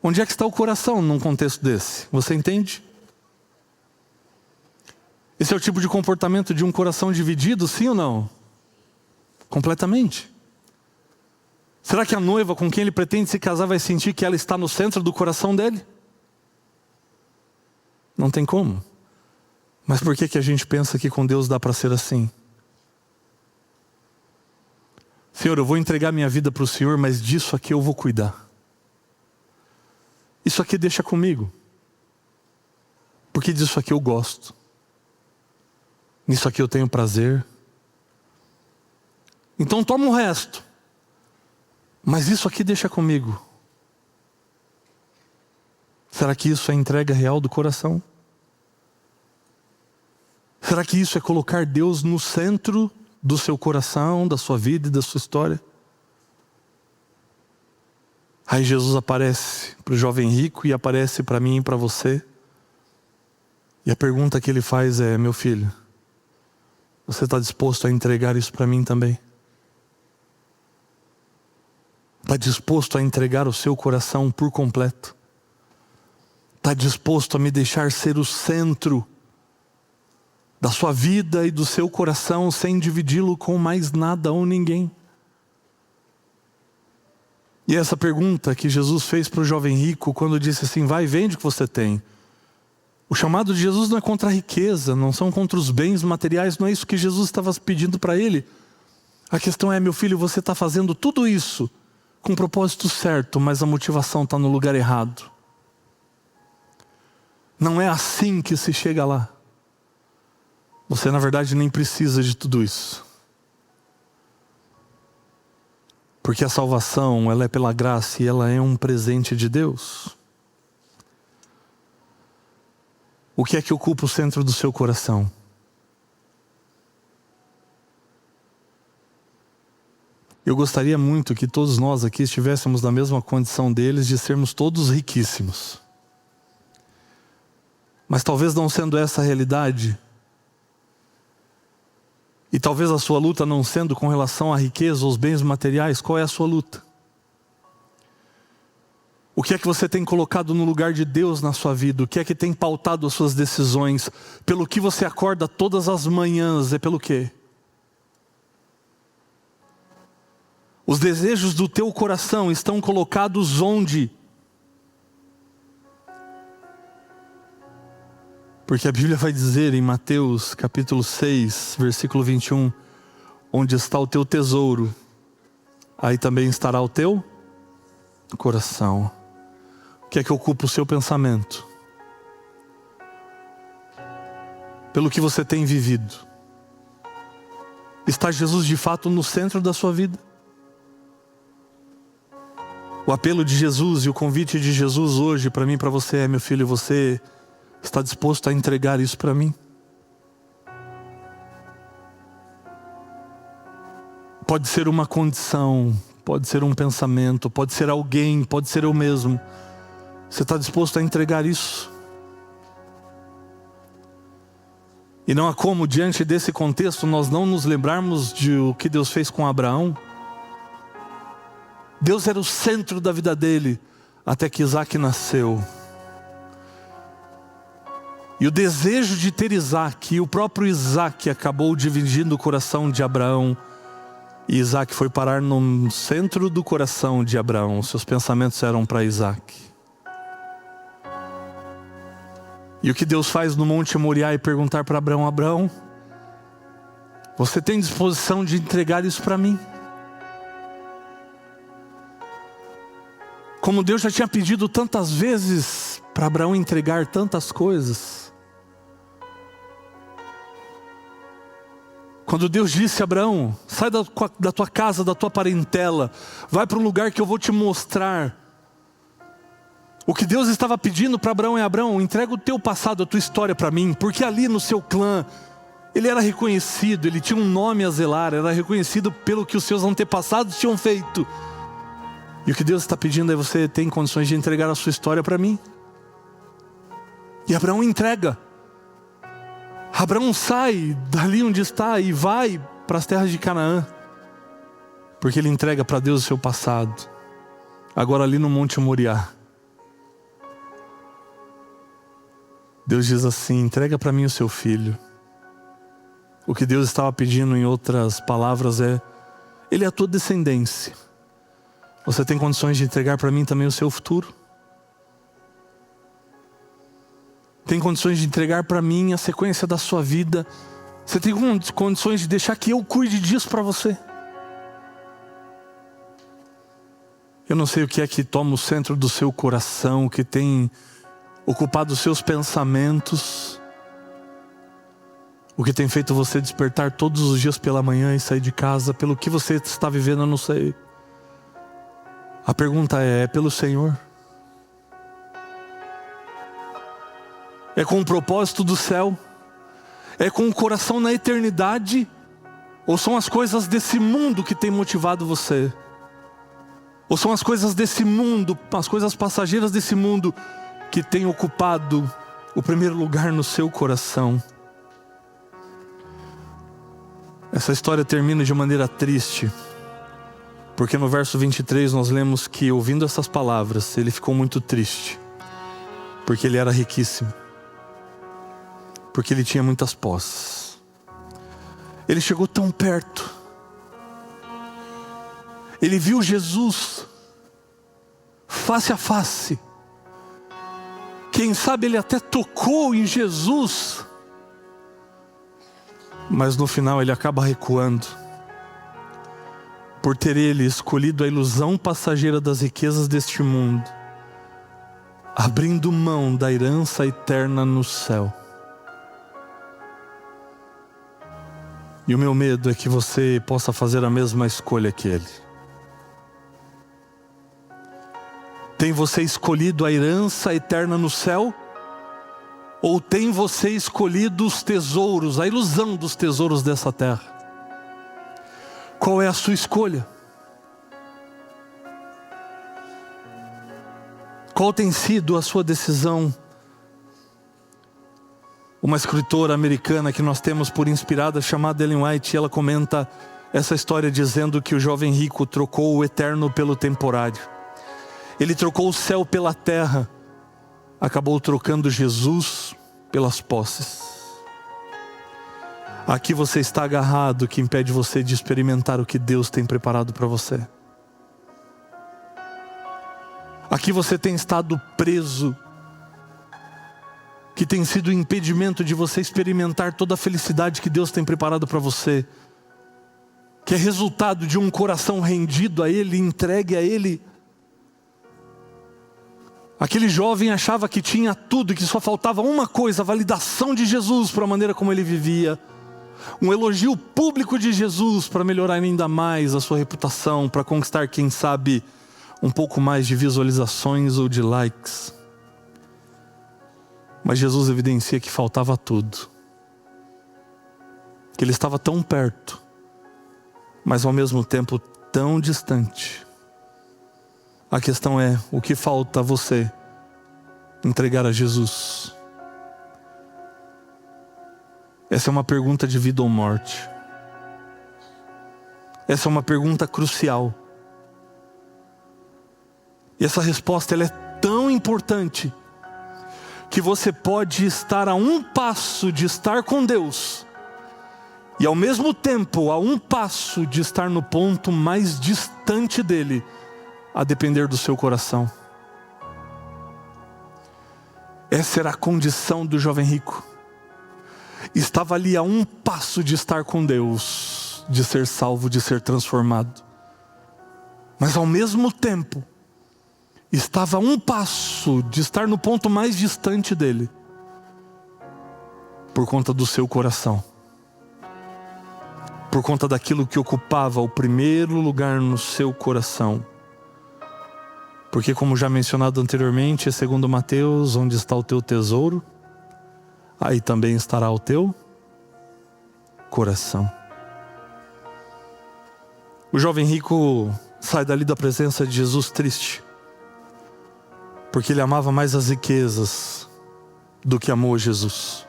Onde é que está o coração num contexto desse? Você entende? Esse é o tipo de comportamento de um coração dividido, sim ou não? Completamente. Será que a noiva com quem ele pretende se casar vai sentir que ela está no centro do coração dele? Não tem como. Mas por que a gente pensa que com Deus dá para ser assim? Senhor, eu vou entregar minha vida para o Senhor, mas disso aqui eu vou cuidar. Isso aqui deixa comigo. Porque disso aqui eu gosto. Nisso aqui eu tenho prazer. Então toma o resto. Mas isso aqui deixa comigo. Será que isso é entrega real do coração? Será que isso é colocar Deus no centro do seu coração, da sua vida e da sua história? Aí Jesus aparece para o jovem rico e aparece para mim e para você. E a pergunta que ele faz é: meu filho, você está disposto a entregar isso para mim também? Está disposto a entregar o seu coração por completo? Está disposto a me deixar ser o centro da sua vida e do seu coração, sem dividi-lo com mais nada ou ninguém? E essa pergunta que Jesus fez para o jovem rico, quando disse assim: vai, vende o que você tem. O chamado de Jesus não é contra a riqueza, não são contra os bens materiais, não é isso que Jesus estava pedindo para ele. A questão é: meu filho, você está fazendo tudo isso com o propósito certo, mas a motivação está no lugar errado. Não é assim que se chega lá. Você, na verdade, nem precisa de tudo isso. Porque a salvação, ela é pela graça e ela é um presente de Deus. O que é que ocupa o centro do seu coração? Eu gostaria muito que todos nós aqui estivéssemos na mesma condição deles, de sermos todos riquíssimos. Mas talvez não sendo essa a realidade, e talvez a sua luta não sendo com relação à riqueza, aos bens materiais, qual é a sua luta? O que é que você tem colocado no lugar de Deus na sua vida? O que é que tem pautado as suas decisões? Pelo que você acorda todas as manhãs, é pelo quê? Os desejos do teu coração estão colocados onde? Porque a Bíblia vai dizer em Mateus capítulo 6, versículo 21, onde está o teu tesouro, aí também estará o teu coração. O que é que ocupa o seu pensamento? Pelo que você tem vivido. Está Jesus de fato no centro da sua vida? O apelo de Jesus e o convite de Jesus hoje para mim e para você é: meu filho, você está disposto a entregar isso para mim? Pode ser uma condição, pode ser um pensamento, pode ser alguém, pode ser eu mesmo. Você está disposto a entregar isso? E não há como, diante desse contexto, nós não nos lembrarmos de o que Deus fez com Abraão. Deus era o centro da vida dele, até que Isaac nasceu. E o desejo de ter Isaac, e o próprio Isaac acabou dividindo o coração de Abraão. E Isaac foi parar no centro do coração de Abraão. Seus pensamentos eram para Isaac. E o que Deus faz no Monte Moriá é perguntar para Abraão: Abraão, você tem disposição de entregar isso para mim? Como Deus já tinha pedido tantas vezes para Abraão entregar tantas coisas. Quando Deus disse a Abraão: sai da tua casa, da tua parentela, vai para um lugar que eu vou te mostrar. O que Deus estava pedindo para Abraão é: Abraão, entrega o teu passado, a tua história para mim, porque ali no seu clã, ele era reconhecido, ele tinha um nome a zelar, era reconhecido pelo que os seus antepassados tinham feito. E o que Deus está pedindo é: você tem condições de entregar a sua história para mim? E Abraão entrega. Abraão sai dali onde está e vai para as terras de Canaã, porque ele entrega para Deus o seu passado. Agora ali no Monte Moriá, Deus diz assim: entrega para mim o seu filho. O que Deus estava pedindo, em outras palavras, é: ele é a tua descendência. Você tem condições de entregar para mim também o seu futuro? Tem condições de entregar para mim a sequência da sua vida? Você tem condições de deixar que eu cuide disso para você? Eu não sei o que é que toma o centro do seu coração, o que tem ocupado os seus pensamentos, o que tem feito você despertar todos os dias pela manhã e sair de casa. Pelo que você está vivendo, eu não sei. A pergunta é pelo Senhor? É com o propósito do céu? É com o coração na eternidade? Ou são as coisas desse mundo que tem motivado você? Ou são as coisas desse mundo, as coisas passageiras desse mundo que têm ocupado o primeiro lugar no seu coração? Essa história termina de maneira triste, porque no verso 23 nós lemos que, ouvindo essas palavras, ele ficou muito triste, porque ele era riquíssimo, porque ele tinha muitas posses. Ele chegou tão perto, ele viu Jesus face a face, quem sabe ele até tocou em Jesus, mas no final ele acaba recuando, por ter ele escolhido a ilusão passageira das riquezas deste mundo, abrindo mão da herança eterna no céu. E o meu medo é que você possa fazer a mesma escolha que ele. Tem você escolhido a herança eterna no céu? Ou tem você escolhido os tesouros, a ilusão dos tesouros dessa terra? Qual é a sua escolha? Qual tem sido a sua decisão? Uma escritora americana que nós temos por inspirada, chamada Ellen White, ela comenta essa história dizendo que o jovem rico trocou o eterno pelo temporário. Ele trocou o céu pela terra, acabou trocando Jesus pelas posses. Aqui você está agarrado, que impede você de experimentar o que Deus tem preparado para você. Aqui você tem estado preso, que tem sido o impedimento de você experimentar toda a felicidade que Deus tem preparado para você, que é resultado de um coração rendido a Ele, entregue a Ele. Aquele jovem achava que tinha tudo e que só faltava uma coisa: a validação de Jesus para a maneira como ele vivia, um elogio público de Jesus para melhorar ainda mais a sua reputação, para conquistar, quem sabe, um pouco mais de visualizações ou de likes. Mas Jesus evidencia que faltava tudo, que ele estava tão perto, mas ao mesmo tempo tão distante. A questão é: o que falta a você entregar a Jesus? Essa é uma pergunta de vida ou morte. Essa é uma pergunta crucial. E essa resposta ela é tão importante que você pode estar a um passo de estar com Deus e ao mesmo tempo a um passo de estar no ponto mais distante dele, a depender do seu coração. Essa era a condição do jovem rico. Estava ali a um passo de estar com Deus, de ser salvo, de ser transformado, mas ao mesmo tempo estava a um passo de estar no ponto mais distante dele, por conta do seu coração, por conta daquilo que ocupava o primeiro lugar no seu coração. Porque, como já mencionado anteriormente, segundo Mateus, onde está o teu tesouro, aí também estará o teu coração. O jovem rico sai dali da presença de Jesus triste, porque ele amava mais as riquezas do que amou Jesus.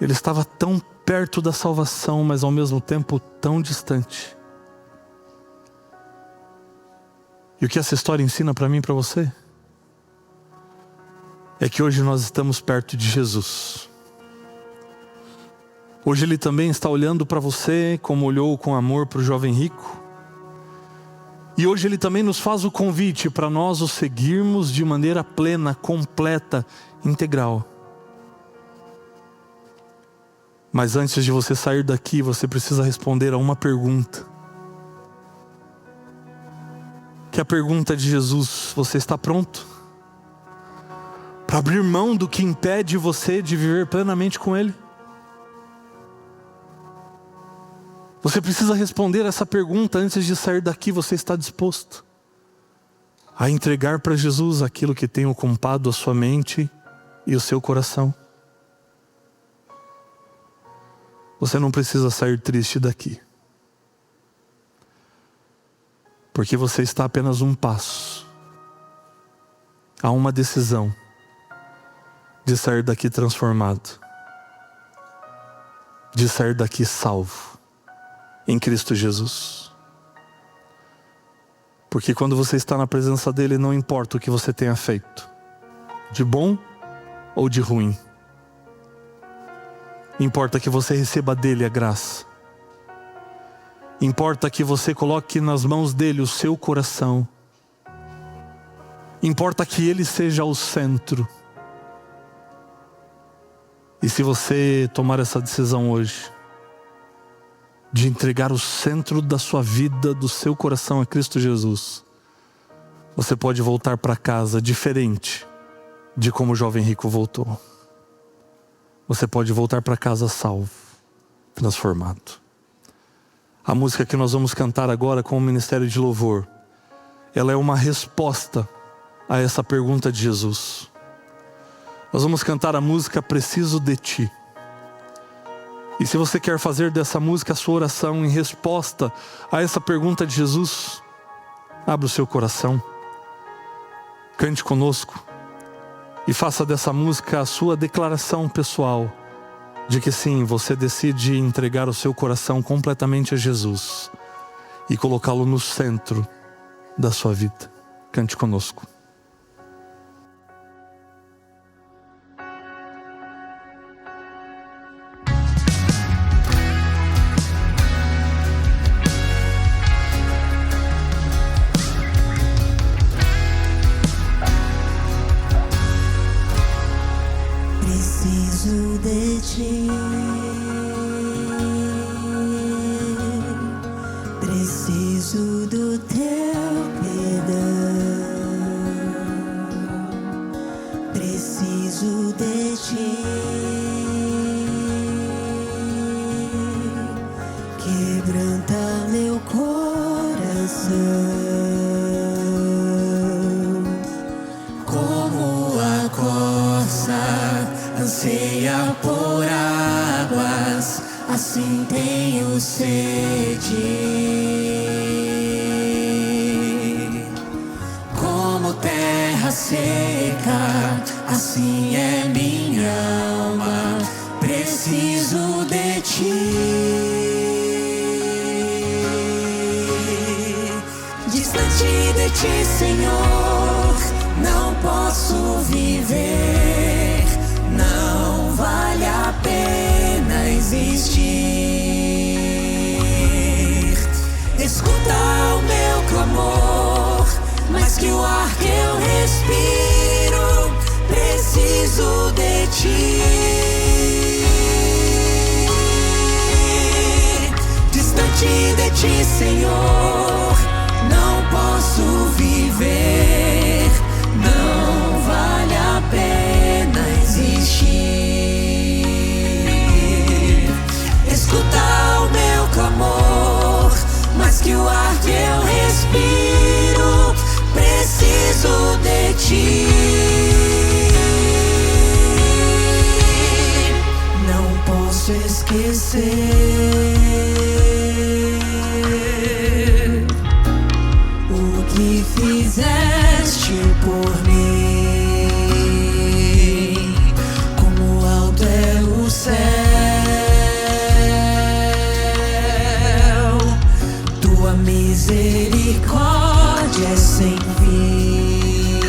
Ele estava tão perto da salvação, mas ao mesmo tempo tão distante. E o que essa história ensina para mim e para você? É que hoje nós estamos perto de Jesus. Hoje Ele também está olhando para você como olhou com amor para o jovem rico. E hoje Ele também nos faz o convite para nós o seguirmos de maneira plena, completa, integral. Mas antes de você sair daqui, você precisa responder a uma pergunta. Que é a pergunta de Jesus: você está pronto para abrir mão do que impede você de viver plenamente com Ele? Você precisa responder essa pergunta antes de sair daqui. Você está disposto? a entregar para Jesus aquilo que tem ocupado a sua mente e o seu coração. Você não precisa sair triste daqui, porque você está apenas um passo a uma decisão de sair daqui transformado, de sair daqui salvo em Cristo Jesus. Porque quando você está na presença dele, não importa o que você tenha feito, de bom ou de ruim, importa que você receba dele a graça. Importa que você coloque nas mãos dele o seu coração. Importa que ele seja o centro. E se você tomar essa decisão hoje, de entregar o centro da sua vida, do seu coração a Cristo Jesus, você pode voltar para casa diferente de como o jovem rico voltou. Você pode voltar para casa salvo, transformado. A música que nós vamos cantar agora com o Ministério de Louvor, ela é uma resposta a essa pergunta de Jesus. Nós vamos cantar a música Preciso de Ti. E se você quer fazer dessa música a sua oração em resposta a essa pergunta de Jesus, abra o seu coração, cante conosco e faça dessa música a sua declaração pessoal de que sim, você decide entregar o seu coração completamente a Jesus e colocá-lo no centro da sua vida. Cante conosco. Preciso de ti, preciso do teu perdão, preciso de ti, quebranta meu coração, como a corça anseia por águas, assim tenho sede. Como terra seca, assim é minha alma, preciso de ti. Distante de ti, Senhor, não posso viver. Não vale a pena existir. Escuta o meu clamor, mais que o ar que eu respiro, preciso de ti. Distante de ti, Senhor, não posso viver. Não vale a pena existir. Escuta o meu clamor, mais que o ar que eu respiro, preciso de ti. Não posso esquecer o que fizeste por mim. Como alto é o céu, tua misericórdia é sem fim.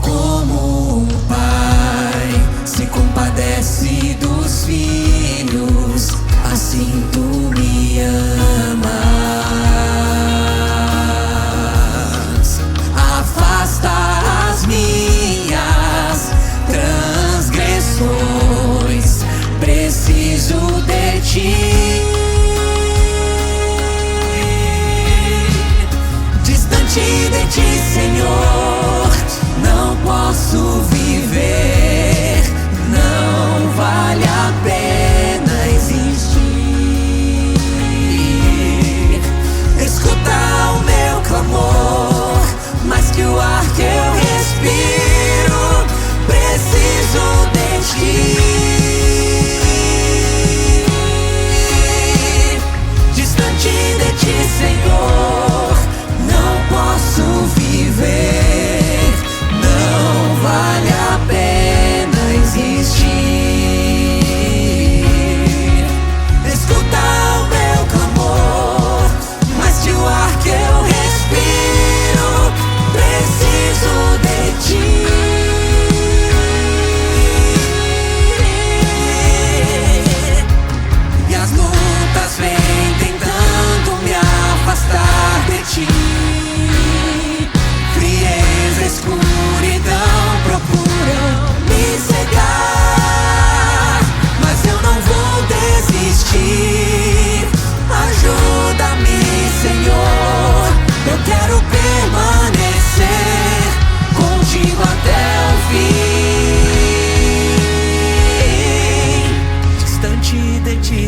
Como um pai se compadece dos filhos, assim tu me amas. A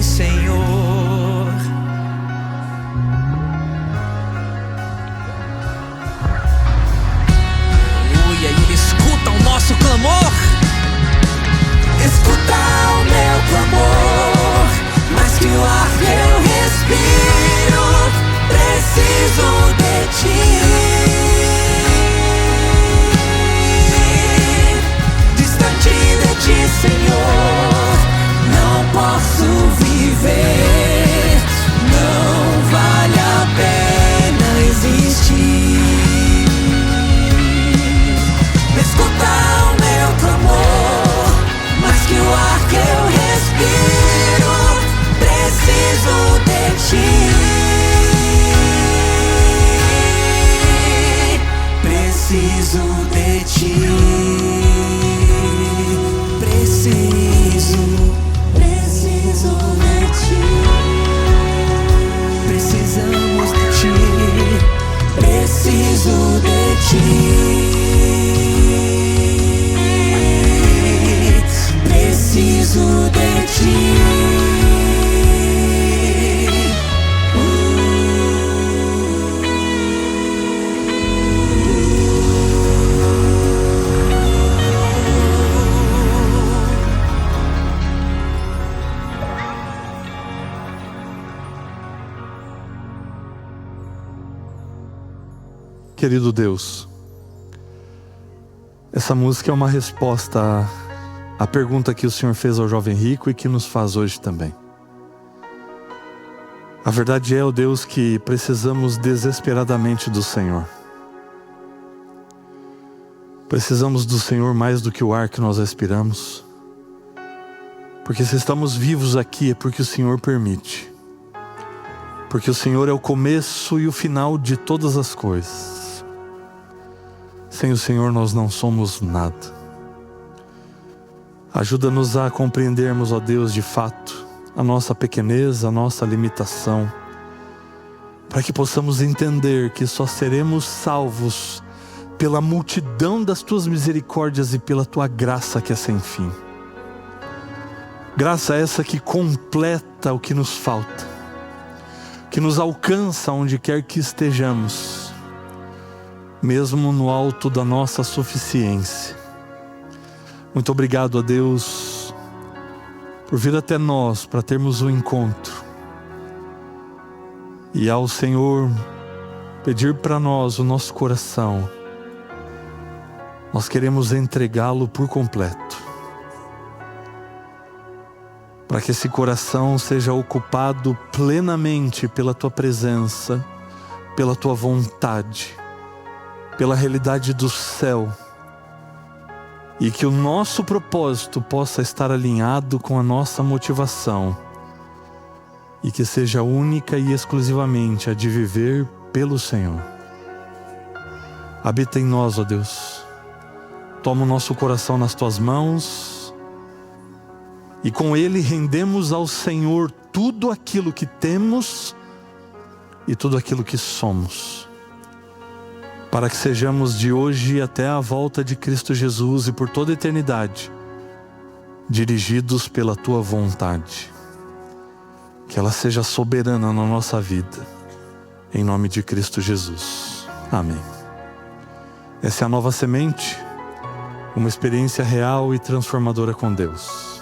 ti, Senhor. Aleluia, e Ele escuta o nosso clamor. Escuta o meu clamor, mais que o ar que eu respiro, preciso de ti. Distante de ti, Senhor, não posso viver, não vale a pena existir. Escuta o meu clamor, mais que o ar que eu respiro, preciso de ti. Preciso de ti. Preciso de ti. Precisamos de ti. Preciso de ti. Preciso de ti. Querido Deus, essa música é uma resposta à pergunta que o Senhor fez ao jovem rico e que nos faz hoje também. A verdade é, ó Deus, que precisamos desesperadamente do Senhor. Precisamos do Senhor mais do que o ar que nós respiramos. Porque se estamos vivos aqui é porque o Senhor permite. Porque o Senhor é o começo e o final de todas as coisas. Sem o Senhor nós não somos nada. Ajuda-nos a compreendermos, ó Deus, de fato, a nossa pequenez, a nossa limitação, para que possamos entender que só seremos salvos pela multidão das Tuas misericórdias e pela Tua graça que é sem fim. Graça essa que completa o que nos falta, que nos alcança onde quer que estejamos, mesmo no alto da nossa suficiência. Muito obrigado a Deus por vir até nós para termos um encontro e ao Senhor pedir para nós o nosso coração. Nós queremos entregá-lo por completo, para que esse coração seja ocupado plenamente pela Tua presença, pela Tua vontade, pela realidade do céu, e que o nosso propósito possa estar alinhado com a nossa motivação, e que seja única e exclusivamente a de viver pelo Senhor. Habita em nós, ó Deus. Toma o nosso coração nas Tuas mãos, e com ele rendemos ao Senhor tudo aquilo que temos e tudo aquilo que somos, para que sejamos de hoje até a volta de Cristo Jesus e por toda a eternidade dirigidos pela Tua vontade. Que ela seja soberana na nossa vida, em nome de Cristo Jesus. Amém. Essa é a Nova Semente, uma experiência real e transformadora com Deus.